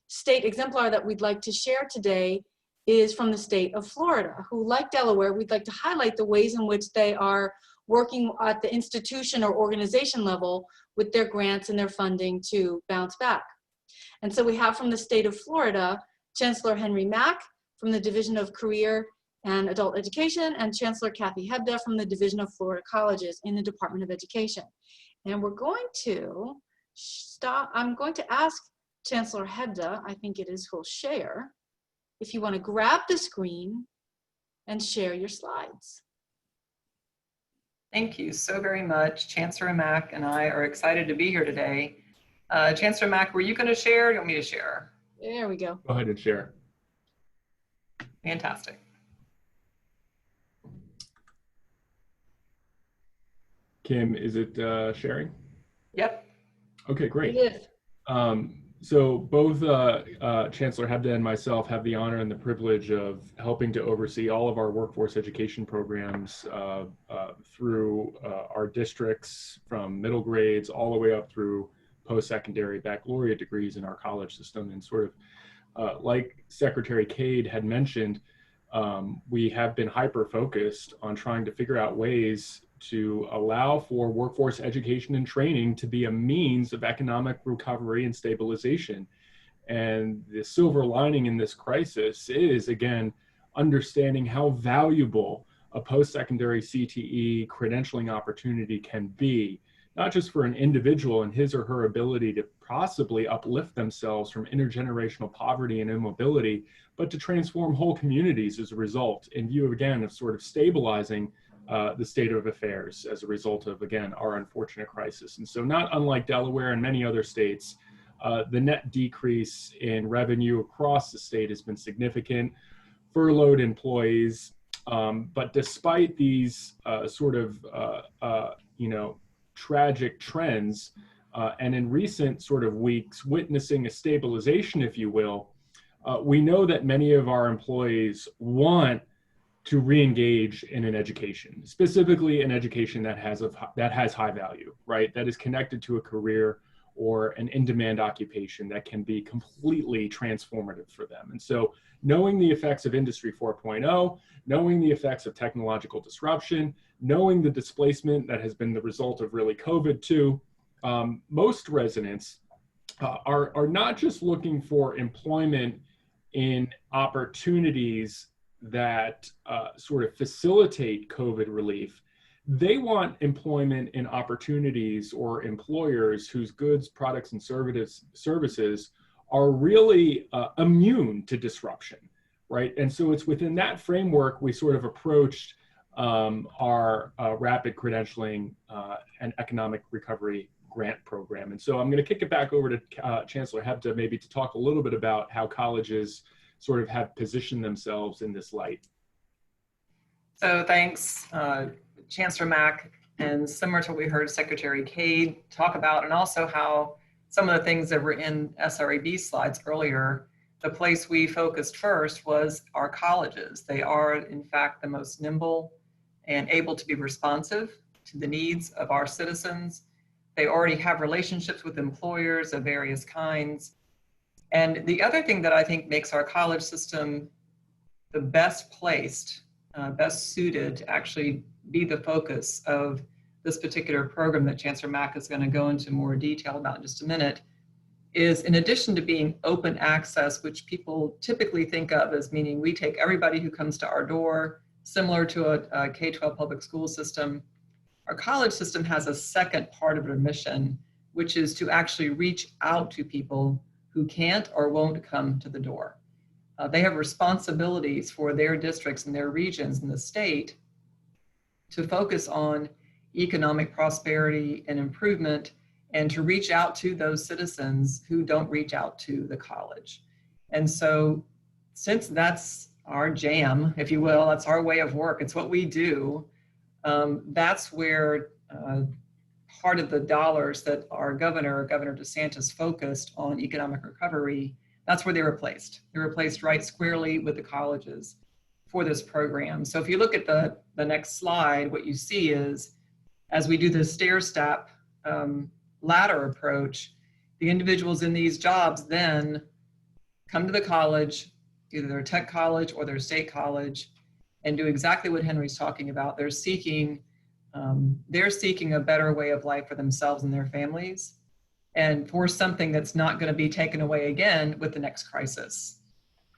state exemplar that we'd like to share today is from the state of Florida, who, like Delaware, we'd like to highlight the ways in which they are working at the institution or organization level with their grants and their funding to bounce back. And so we have from the state of Florida, Chancellor Henry Mack from the Division of Career and Adult Education, and Chancellor Kathy Hebda from the Division of Florida Colleges in the Department of Education. And we're going to I'm going to ask Chancellor Hebda, I think it is who'll share, if you want to grab the screen and share your slides. Thank you so very much. Chancellor Mack and I are excited to be here today. Chancellor Mack, were you going to share or do you want me to share? There we go. Go ahead and share. Fantastic. Kim, is it sharing? Yep. Okay, great. It is. So both Chancellor Hebda and myself have the honor and the privilege of helping to oversee all of our workforce education programs through our districts, from middle grades all the way up through post-secondary baccalaureate degrees in our college system. And sort of like Secretary Cade had mentioned, we have been hyper-focused on trying to figure out ways to allow for workforce education and training to be a means of economic recovery and stabilization. And the silver lining in this crisis is, again, understanding how valuable a post-secondary CTE credentialing opportunity can be, not just for an individual and his or her ability to possibly uplift themselves from intergenerational poverty and immobility, but to transform whole communities as a result, in view, again, of sort of stabilizing the state of affairs as a result of, again, our unfortunate crisis. And so, not unlike Delaware and many other states, the net decrease in revenue across the state has been significant. Furloughed employees, but despite these tragic trends, and in recent sort of weeks witnessing a stabilization, if you will, we know that many of our employees want to re-engage in an education, specifically an education that has high value, right? That is connected to a career or an in-demand occupation that can be completely transformative for them. And so, knowing the effects of Industry 4.0, knowing the effects of technological disruption, knowing the displacement that has been the result of really COVID too, most residents are not just looking for employment in opportunities that sort of facilitate COVID relief. They want employment in opportunities or employers whose goods, products, and services are really immune to disruption, right? And so it's within that framework we sort of approached our rapid credentialing and economic recovery grant program. And so I'm going to kick it back over to Chancellor Hebda maybe to talk a little bit about how colleges sort of have positioned themselves in this light. So thanks, Chancellor Mack, and similar to what we heard Secretary Cade talk about, and also how some of the things that were in SREB slides earlier, the place we focused first was our colleges. They are, in fact, the most nimble and able to be responsive to the needs of our citizens. They already have relationships with employers of various kinds. And the other thing that I think makes our college system the best placed, best suited to actually be the focus of this particular program that Chancellor Mack is going to go into more detail about in just a minute, is in addition to being open access, which people typically think of as meaning we take everybody who comes to our door, similar to a K-12 public school system, our college system has a second part of their mission, which is to actually reach out to people who can't or won't come to the door. They have responsibilities for their districts and their regions in the state to focus on economic prosperity and improvement, and to reach out to those citizens who don't reach out to the college. And so since that's our jam, if you will, that's our way of work, it's what we do, that's where part of the dollars that our Governor DeSantis, focused on economic recovery, that's where they were placed. They were placed right squarely with the colleges for this program. So if you look at the next slide, what you see is, as we do the stair-step ladder approach, the individuals in these jobs then come to the college, either their tech college or their state college, and do exactly what Henry's talking about. They're seeking a better way of life for themselves and their families, and for something that's not going to be taken away again with the next crisis.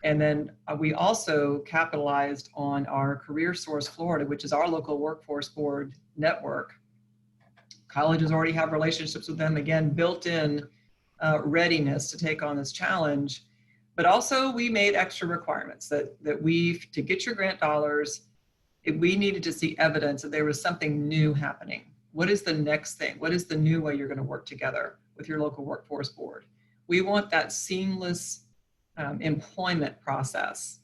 And then we also capitalized on our Career Source Florida, which is our local workforce board network. Colleges already have relationships with them, again, built-in readiness to take on this challenge. But also we made extra requirements that to get your grant dollars, we needed to see evidence that there was something new happening. What is the next thing? What is the new way you're going to work together with your local workforce board? We want that seamless employment process.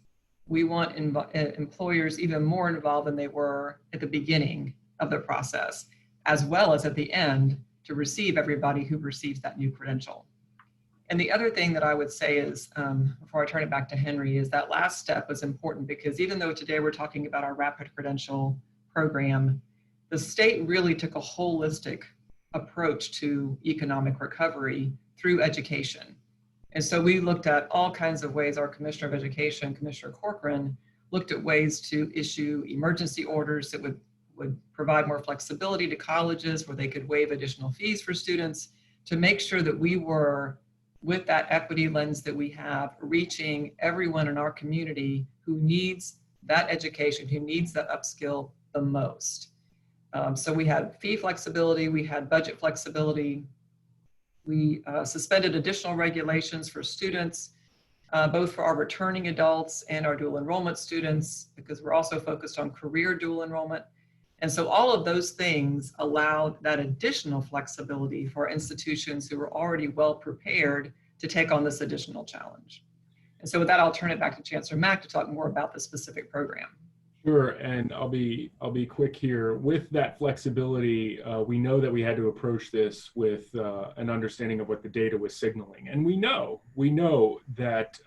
We want employers even more involved than they were at the beginning of the process, as well as at the end, to receive everybody who receives that new credential. And the other thing that I would say is, before I turn it back to Henry, is that last step was important, because even though today we're talking about our rapid credential program, the state really took a holistic approach to economic recovery through education. And so we looked at all kinds of ways. Our Commissioner of Education, Commissioner Corcoran, looked at ways to issue emergency orders that would provide more flexibility to colleges, where they could waive additional fees for students, to make sure that we were, with that equity lens that we have, reaching everyone in our community who needs that education, who needs that upskill the most. So we had fee flexibility, we had budget flexibility, we suspended additional regulations for students, both for our returning adults and our dual enrollment students, because we're also focused on career dual enrollment. And so all of those things allowed that additional flexibility for institutions who were already well prepared to take on this additional challenge. And so with that, I'll turn it back to Chancellor Mack to talk more about the specific program. Sure, and I'll be quick here. With that flexibility, we know that we had to approach this with an understanding of what the data was signaling, and we know that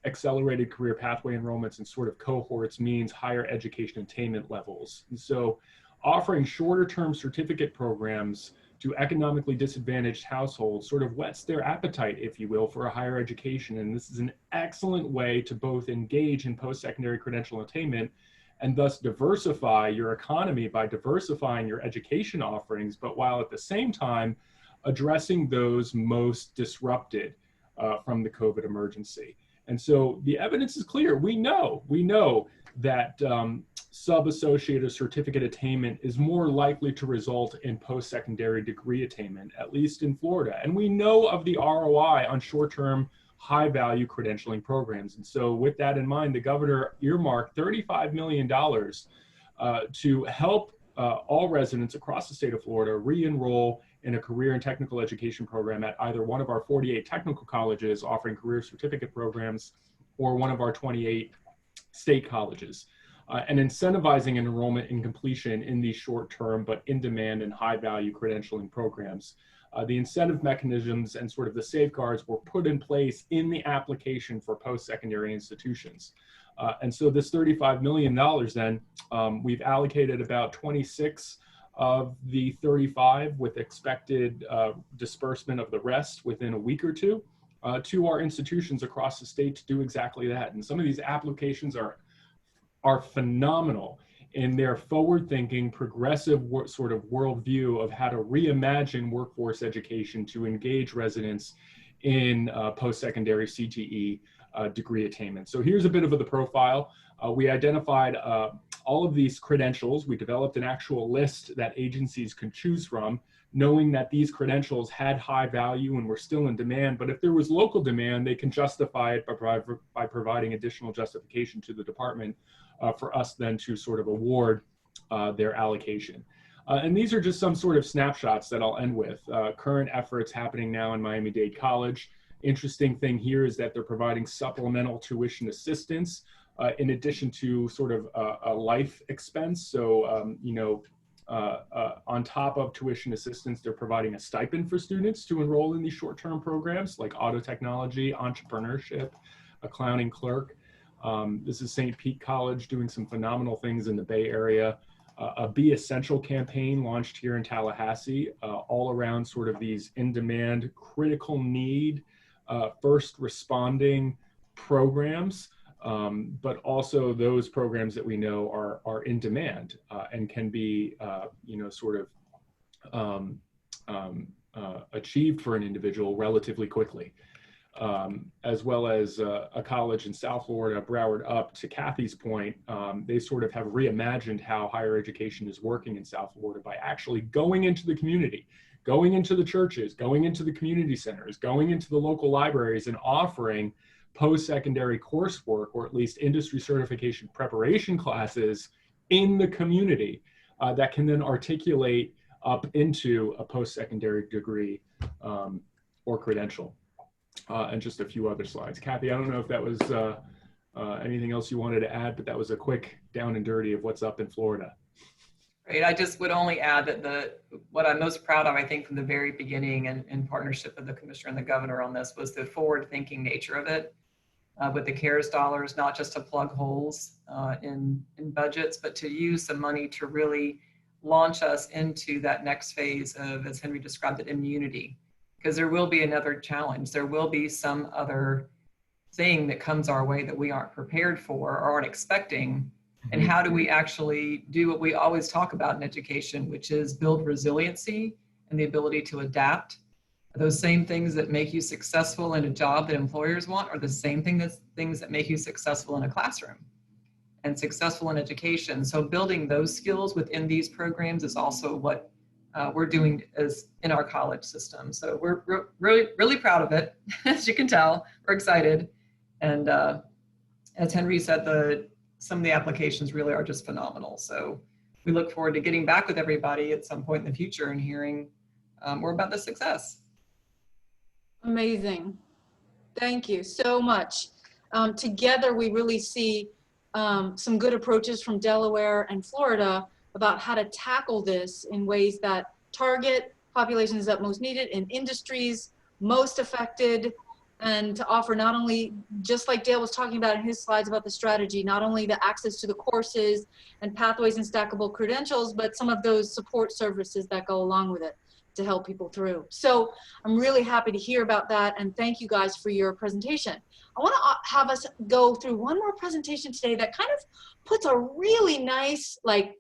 accelerated career pathway enrollments and sort of cohorts means higher education attainment levels. And so, offering shorter-term certificate programs to economically disadvantaged households sort of whets their appetite, if you will, for a higher education. And this is an excellent way to both engage in post-secondary credential attainment and thus diversify your economy by diversifying your education offerings, but while at the same time addressing those most disrupted from the COVID emergency. And so the evidence is clear. We know that sub-associate certificate attainment is more likely to result in post-secondary degree attainment, at least in Florida. And we know of the ROI on short-term high-value credentialing programs. And so with that in mind, the governor earmarked $35 million to help all residents across the state of Florida re-enroll in a career and technical education program at either one of our 48 technical colleges offering career certificate programs or one of our 28 state colleges, and incentivizing enrollment and completion in these short-term but in-demand and high-value credentialing programs. The incentive mechanisms and sort of the safeguards were put in place in the application for post-secondary institutions. And so this $35 million then, we've allocated about 26 of the 35 with expected disbursement of the rest within a week or two to our institutions across the state to do exactly that. And some of these applications are phenomenal in their forward-thinking, progressive sort of worldview of how to reimagine workforce education to engage residents in post-secondary CTE degree attainment. So here's a bit of the profile. We identified all of these credentials. We developed an actual list that agencies can choose from, knowing that these credentials had high value and were still in demand. But if there was local demand, they can justify it by providing additional justification to the department for us then to sort of award their allocation. And these are just some sort of snapshots that I'll end with. Current efforts happening now in Miami-Dade College. Interesting thing here is that they're providing supplemental tuition assistance in addition to sort of a life expense. So, you know, on top of tuition assistance, they're providing a stipend for students to enroll in these short-term programs like auto technology, entrepreneurship, a clowning clerk. This is St. Pete College doing some phenomenal things in the Bay Area. A Be Essential campaign launched here in Tallahassee, all around sort of these in-demand, critical need, first responding programs, but also those programs that we know are in demand and can be, you know, sort of achieved for an individual relatively quickly. As well as a college in South Florida, Broward up, to Kathy's point, they sort of have reimagined how higher education is working in South Florida by actually going into the community, going into the churches, going into the community centers, going into the local libraries and offering post-secondary coursework, or at least industry certification preparation classes in the community that can then articulate up into a post-secondary degree or credential. And just a few other slides. Kathy, I don't know if that was anything else you wanted to add, but that was a quick down and dirty of what's up in Florida. Great. I just would only add that what I'm most proud of, I think, from the very beginning and in partnership with the commissioner and the governor on this was the forward-thinking nature of it with the CARES dollars, not just to plug holes in budgets, but to use some money to really launch us into that next phase of, as Henry described it, immunity. Because there will be another challenge. There will be some other thing that comes our way that we aren't prepared for or aren't expecting. And how do we actually do what we always talk about in education, which is build resiliency and the ability to adapt. Those same things that make you successful in a job that employers want are the same things that make you successful in a classroom and successful in education. So building those skills within these programs is also what we're doing as in our college system. So we're really proud of it. As you can tell, we're excited. And as Henry said, some of the applications really are just phenomenal. So we look forward to getting back with everybody at some point in the future and hearing more about the success. Amazing. Thank you so much. Together, we really see some good approaches from Delaware and Florida about how to tackle this in ways that target populations that most need it in industries most affected, and to offer not only, just like Dale was talking about in his slides about the strategy, not only the access to the courses and pathways and stackable credentials, but some of those support services that go along with it to help people through. So I'm really happy to hear about that, and thank you guys for your presentation. I want to have us go through one more presentation today that kind of puts a really nice, like,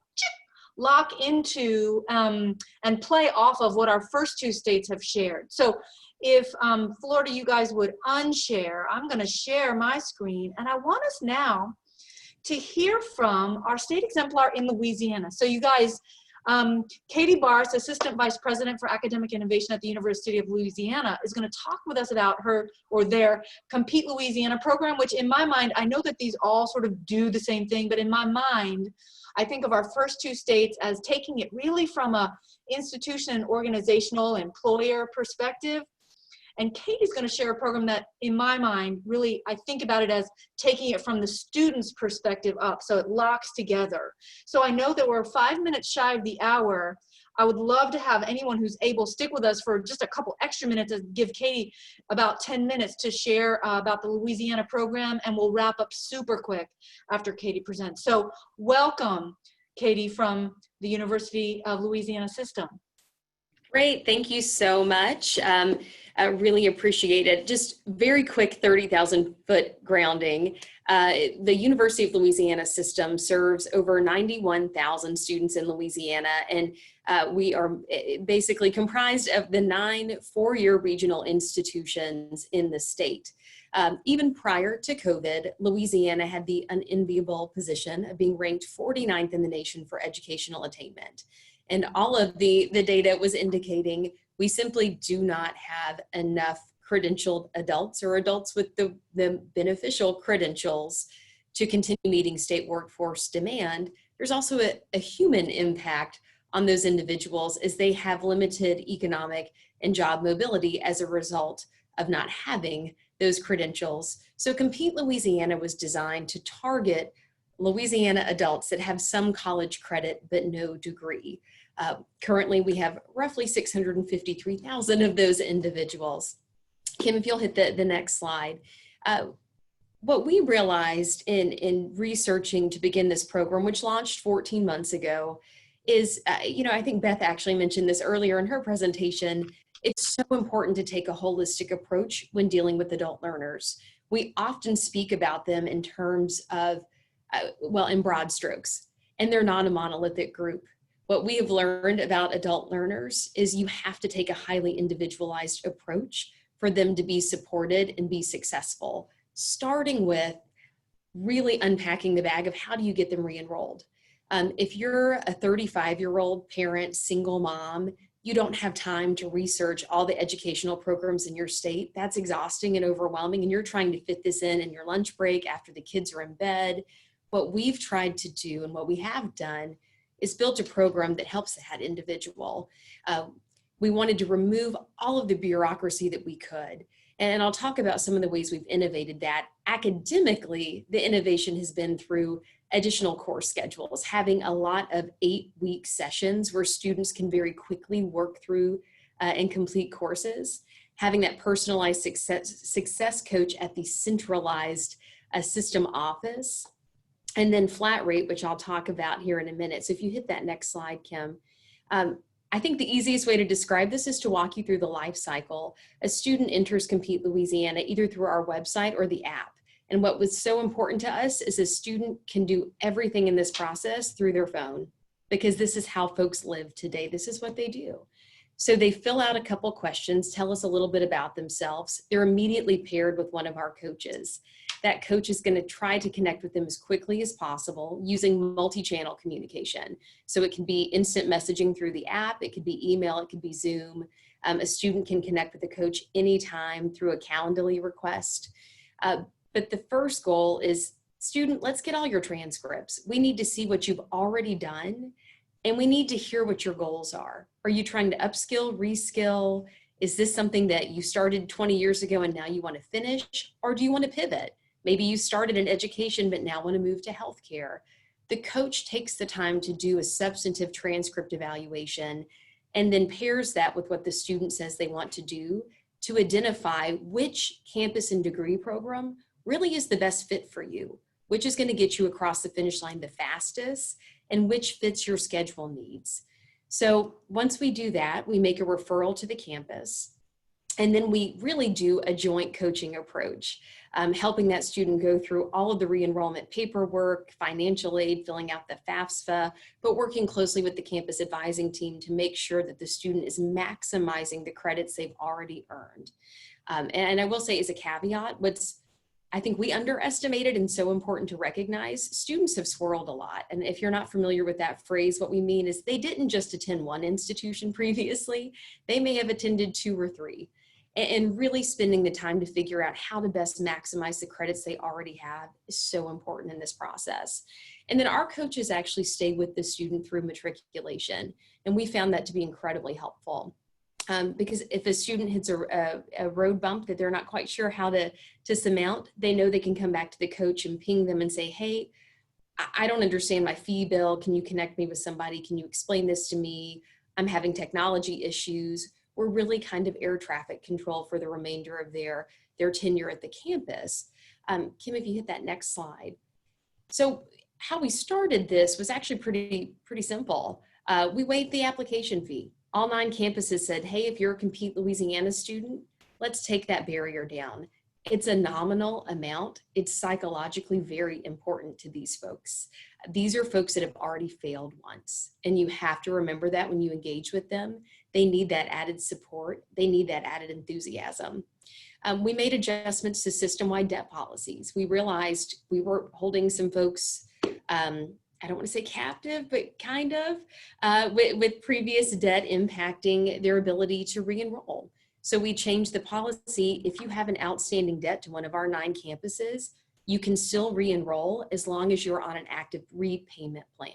lock into and play off of what our first two states have shared. So if Florida, you guys would unshare, I'm going to share my screen, and I want us now to hear from our state exemplar in Louisiana. So you guys, Katie Barth, Assistant Vice President for Academic Innovation at the University of Louisiana, is going to talk with us about her or their Compete Louisiana program, which in my mind, I know that these all sort of do the same thing, but in my mind, I think of our first two states as taking it really from a institution and organizational employer perspective. And Katie's going to share a program that, in my mind, really, I think about it as taking it from the student's perspective up, so it locks together. So I know that we're 5 minutes shy of the hour. I would love to have anyone who's able stick with us for just a couple extra minutes and give Katie about 10 minutes to share about the Louisiana program, and we'll wrap up super quick after Katie presents. So welcome, Katie, from the University of Louisiana system. Great, thank you so much. I really appreciate it. Just very quick 30,000 foot grounding. The University of Louisiana system serves over 91,000 students in Louisiana, and we are basically comprised of the 9 four-year regional institutions in the state. Even prior to COVID, Louisiana had the unenviable position of being ranked 49th in the nation for educational attainment. And all of the data was indicating we simply do not have enough credentialed adults or adults with the beneficial credentials to continue meeting state workforce demand. There's also a human impact on those individuals as they have limited economic and job mobility as a result of not having those credentials. So Compete Louisiana was designed to target Louisiana adults that have some college credit but no degree. Currently, we have roughly 653,000 of those individuals. Kim, if you'll hit the next slide. What we realized in researching to begin this program, which launched 14 months ago, is, I think Beth actually mentioned this earlier in her presentation, it's so important to take a holistic approach when dealing with adult learners. We often speak about them in terms of, in broad strokes, and they're not a monolithic group. What we have learned about adult learners is you have to take a highly individualized approach for them to be supported and be successful, starting with really unpacking the bag of how do you get them re-enrolled. If you're a 35-year-old parent, single mom, you don't have time to research all the educational programs in your state. That's exhausting and overwhelming, and you're trying to fit this in your lunch break after the kids are in bed. What we've tried to do and what we have done is built a program that helps that individual. We wanted to remove all of the bureaucracy that we could. And I'll talk about some of the ways we've innovated that. Academically, the innovation has been through additional course schedules, having a lot of 8-week sessions where students can very quickly work through and complete courses, having that personalized success coach at the centralized system office, and then flat rate, which I'll talk about here in a minute. So if you hit that next slide, Kim. I think the easiest way to describe this is to walk you through the life cycle. A student enters Compete Louisiana either through our website or the app. And what was so important to us is a student can do everything in this process through their phone, because this is how folks live today. This is what they do. So they fill out a couple questions, tell us a little bit about themselves. They're immediately paired with one of our coaches. That coach is going to try to connect with them as quickly as possible using multi-channel communication. So it can be instant messaging through the app, it could be email, it could be Zoom. A student can connect with the coach anytime through a Calendly request. But the first goal is, student, let's get all your transcripts. We need to see what you've already done, and we need to hear what your goals are. Are you trying to upskill, reskill? Is this something that you started 20 years ago and now you want to finish? Or do you want to pivot? Maybe you started in education but now want to move to healthcare. The coach takes the time to do a substantive transcript evaluation and then pairs that with what the student says they want to do to identify which campus and degree program really is the best fit for you, which is going to get you across the finish line the fastest, and which fits your schedule needs. So once we do that, we make a referral to the campus, and then we really do a joint coaching approach, helping that student go through all of the re-enrollment paperwork, financial aid, filling out the FAFSA, but working closely with the campus advising team to make sure that the student is maximizing the credits they've already earned. And I will say, as a caveat, I think we underestimated, and so important to recognize, students have swirled a lot. And if you're not familiar with that phrase, what we mean is they didn't just attend one institution previously, they may have attended 2 or 3. And really spending the time to figure out how to best maximize the credits they already have is so important in this process. And then our coaches actually stay with the student through matriculation. And we found that to be incredibly helpful. Because if a student hits a road bump that they're not quite sure how to surmount, they know they can come back to the coach and ping them and say, hey, I don't understand my fee bill. Can you connect me with somebody? Can you explain this to me? I'm having technology issues. We're really kind of air traffic control for the remainder of their tenure at the campus. Kim, if you hit that next slide. So how we started this was actually pretty simple. We waived the application fee. All 9 campuses said, hey, if you're a Compete Louisiana student, let's take that barrier down. It's a nominal amount. It's psychologically very important to these folks. These are folks that have already failed once, and you have to remember that when you engage with them. They need that added support. They need that added enthusiasm. We made adjustments to system-wide debt policies. We realized we were holding some folks, I don't want to say captive, but kind of, with previous debt impacting their ability to re-enroll. So we changed the policy. If you have an outstanding debt to one of our 9 campuses, you can still re-enroll as long as you're on an active repayment plan.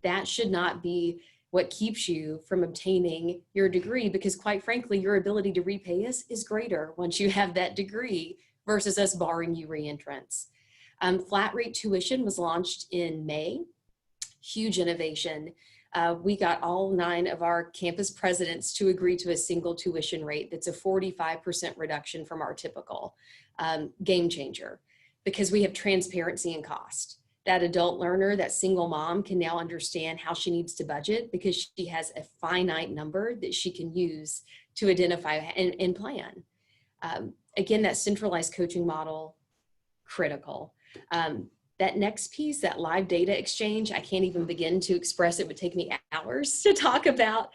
That should not be what keeps you from obtaining your degree, because quite frankly, your ability to repay us is greater once you have that degree versus us barring you re-entrance. Flat rate tuition was launched in May. Huge innovation. We got all 9 of our campus presidents to agree to a single tuition rate that's a 45% reduction from our typical. Game changer, because we have transparency in cost. That adult learner, that single mom, can now understand how she needs to budget because she has a finite number that she can use to identify and plan. Again, that centralized coaching model, critical. That next piece, that live data exchange, I can't even begin to express. It would take me hours to talk about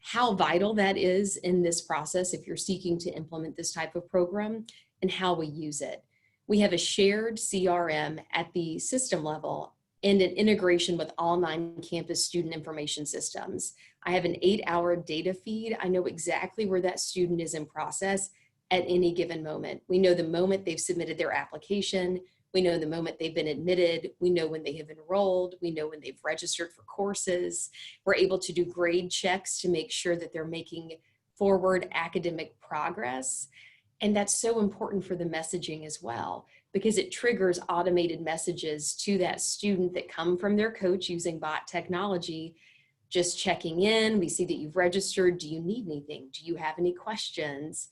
how vital that is in this process if you're seeking to implement this type of program and how we use it. We have a shared CRM at the system level and an integration with all 9 campus student information systems. I have an 8-hour data feed. I know exactly where that student is in process at any given moment. We know the moment they've submitted their application. We know the moment they've been admitted. We know when they have enrolled. We know when they've registered for courses. We're able to do grade checks to make sure that they're making forward academic progress. And that's so important for the messaging as well, because it triggers automated messages to that student that come from their coach using bot technology, just checking in. We see that you've registered. Do you need anything? Do you have any questions?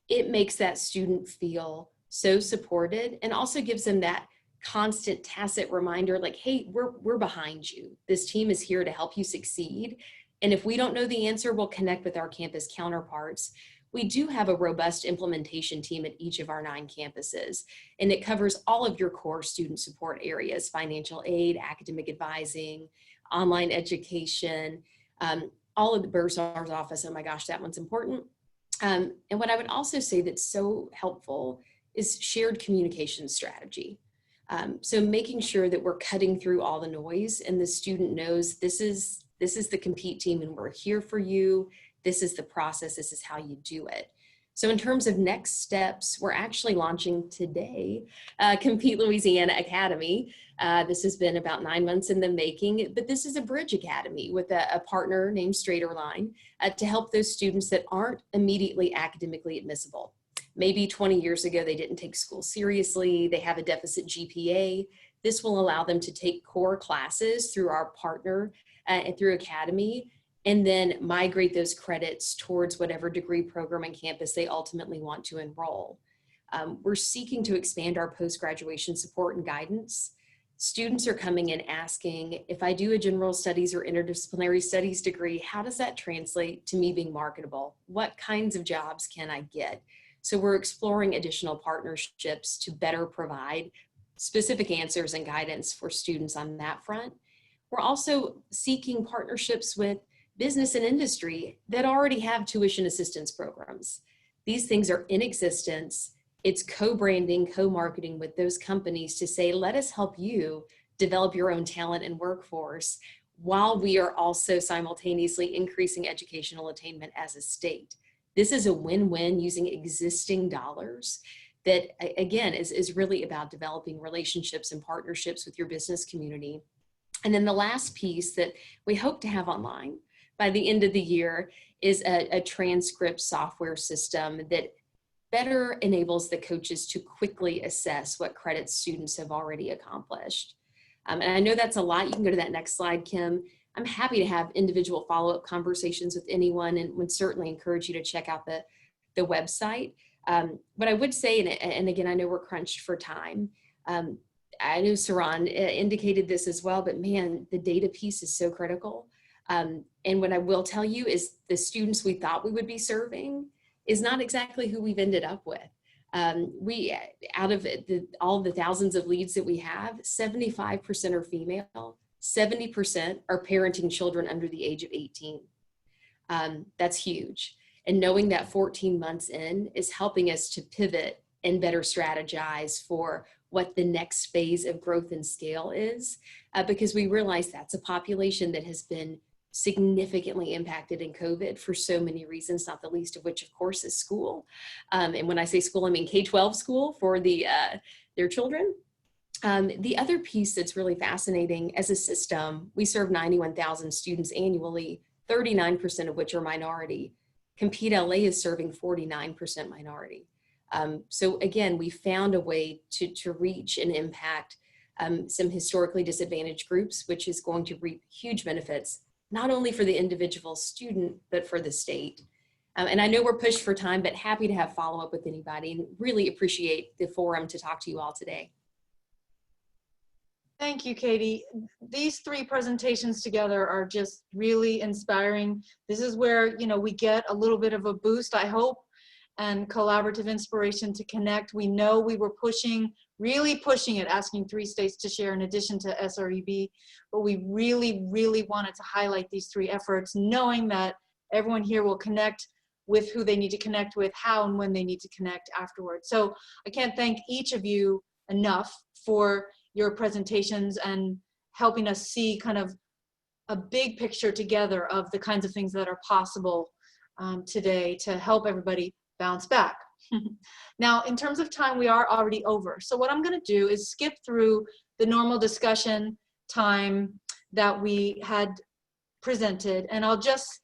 It makes that student feel so supported, and also gives them that constant tacit reminder like, hey, we're behind you. This team is here to help you succeed. And if we don't know the answer, we'll connect with our campus counterparts. We do have a robust implementation team at each of our 9 campuses, and it covers all of your core student support areas: financial aid, academic advising, online education, all of the bursar's office. Oh my gosh, that one's important. And what I would also say that's so helpful is shared communication strategy. So making sure that we're cutting through all the noise and the student knows this is the Compete team and we're here for you. This is the process. This is how you do it. So in terms of next steps, we're actually launching today Compete Louisiana Academy. This has been about 9 months in the making, but this is a bridge academy with a partner named Straighterline to help those students that aren't immediately academically admissible. Maybe 20 years ago, they didn't take school seriously. They have a deficit GPA. This will allow them to take core classes through our partner and through Academy, and then migrate those credits towards whatever degree program and campus they ultimately want to enroll. We're seeking to expand our post-graduation support and guidance. Students are coming in asking, if I do a general studies or interdisciplinary studies degree, how does that translate to me being marketable? What kinds of jobs can I get? So we're exploring additional partnerships to better provide specific answers and guidance for students on that front. We're also seeking partnerships with business and industry that already have tuition assistance programs. These things are in existence. It's co-branding, co-marketing with those companies to say, let us help you develop your own talent and workforce while we are also simultaneously increasing educational attainment as a state. This is a win-win using existing dollars that, again, is really about developing relationships and partnerships with your business community. And then the last piece that we hope to have online by the end of the year is a transcript software system that better enables the coaches to quickly assess what credits students have already accomplished. And I know that's a lot. You can go to that next slide, Kim. I'm happy to have individual follow-up conversations with anyone and would certainly encourage you to check out the website. What I would say, and again, I know we're crunched for time. I know Cerron indicated this as well, but man, the data piece is so critical. And what I will tell you is the students we thought we would be serving is not exactly who we've ended up with. We, out of all the thousands of leads that we have, 75% are female, 70% are parenting children under the age of 18. That's huge. And knowing that 14 months in is helping us to pivot and better strategize for what the next phase of growth and scale is, because we realize that's a population that has been significantly impacted in COVID for so many reasons, not the least of which, of course, is school. And when I say school, I mean K-12 school for their children. The other piece that's really fascinating, as a system, we serve 91,000 students annually, 39% of which are minority. Compete LA is serving 49% minority. So again, we found a way to reach and impact some historically disadvantaged groups, which is going to reap huge benefits, not only for the individual student, but for the state. And I know we're pushed for time, but happy to have follow-up with anybody and really appreciate the forum to talk to you all today. Thank you, Katie. These three presentations together are just really inspiring. This is where, you know, we get a little bit of a boost, I hope, and collaborative inspiration to connect. We know we were pushing, really pushing it, asking 3 states to share in addition to SREB, but we really, really wanted to highlight these 3 efforts, knowing that everyone here will connect with who they need to connect with, how and when they need to connect afterwards. So I can't thank each of you enough for your presentations and helping us see kind of a big picture together of the kinds of things that are possible today to help everybody bounce back. Now, in terms of time, we are already over. So what I'm going to do is skip through the normal discussion time that we had presented, and I'll just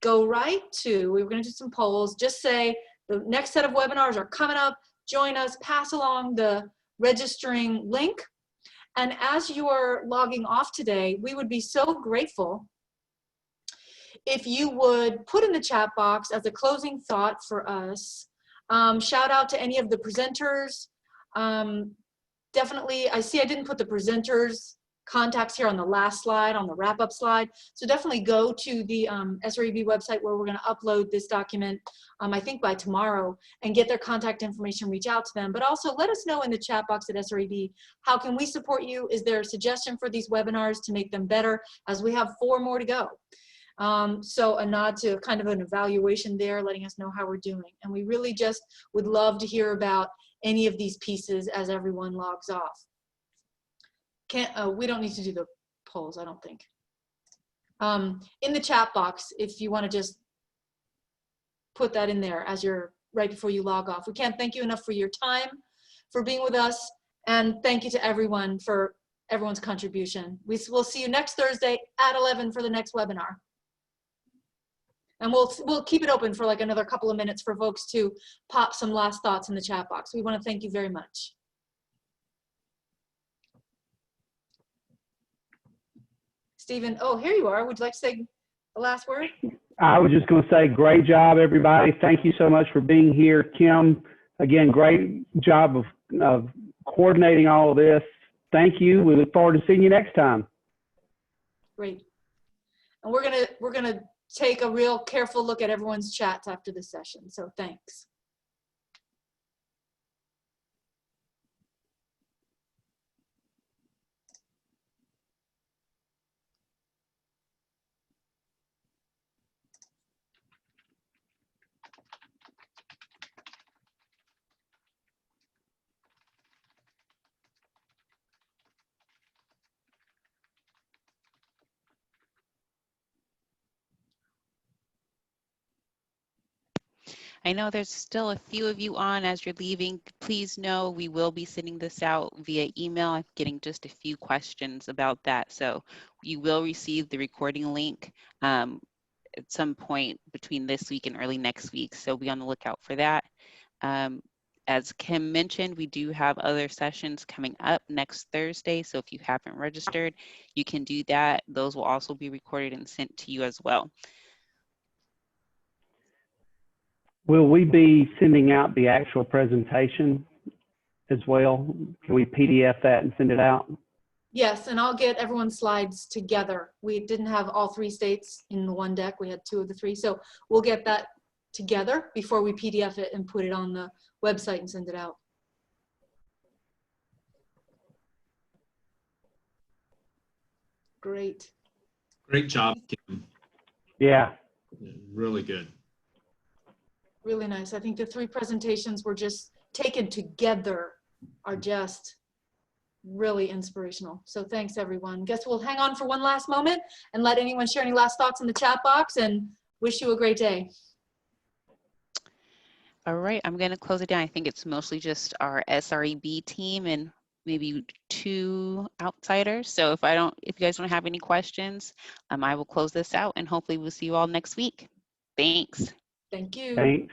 go right to, we're going to do some polls, just say the next set of webinars are coming up, join us, pass along the registering link. And as you're logging off today, we would be so grateful if you would put in the chat box as a closing thought for us, shout out to any of the presenters. Definitely, I see I didn't put the presenters' contacts here on the last slide, on the wrap-up slide. So definitely go to the SREB website where we're going to upload this document, I think by tomorrow, and get their contact information, reach out to them. But also let us know in the chat box at SREB, how can we support you? Is there a suggestion for these webinars to make them better, as we have 4 more to go? So a nod to kind of an evaluation there, letting us know how we're doing. And we really just would love to hear about any of these pieces as everyone logs off. We don't need to do the polls, I don't think. In the chat box, if you want to just put that in there as you're right before you log off. We can't thank you enough for your time, for being with us, and thank you to everyone for everyone's contribution. We'll see you next Thursday at 11 for the next webinar. And we'll keep it open for like another couple of minutes for folks to pop some last thoughts in the chat box. We want to thank you very much. Stephen, oh, here you are. Would you like to say the last word? I was just going to say, great job, everybody. Thank you so much for being here. Kim, again, great job of coordinating all of this. Thank you. We look forward to seeing you next time. Great. And we're gonna take a real careful look at everyone's chats after this session. So thanks. I know there's still a few of you on as you're leaving. Please know we will be sending this out via email. I'm getting just a few questions about that. So you will receive the recording link at some point between this week and early next week. So be on the lookout for that. As Kim mentioned, we do have other sessions coming up next Thursday. So if you haven't registered, you can do that. Those will also be recorded and sent to you as well. Will we be sending out the actual presentation as well? Can we PDF that and send it out? Yes, and I'll get everyone's slides together. We didn't have all 3 states in the one deck. We had 2 of the 3. So we'll get that together before we PDF it and put it on the website and send it out. Great. Great job, Kim. Yeah. Really good. Really nice. I think the 3 presentations were just taken together are just really inspirational. So thanks everyone. Guess we'll hang on for one last moment and let anyone share any last thoughts in the chat box, and wish you a great day. All right, I'm going to close it down. I think it's mostly just our SREB team and maybe 2 outsiders. So if you guys don't have any questions, I will close this out and hopefully we'll see you all next week. Thanks. Thank you. Thanks.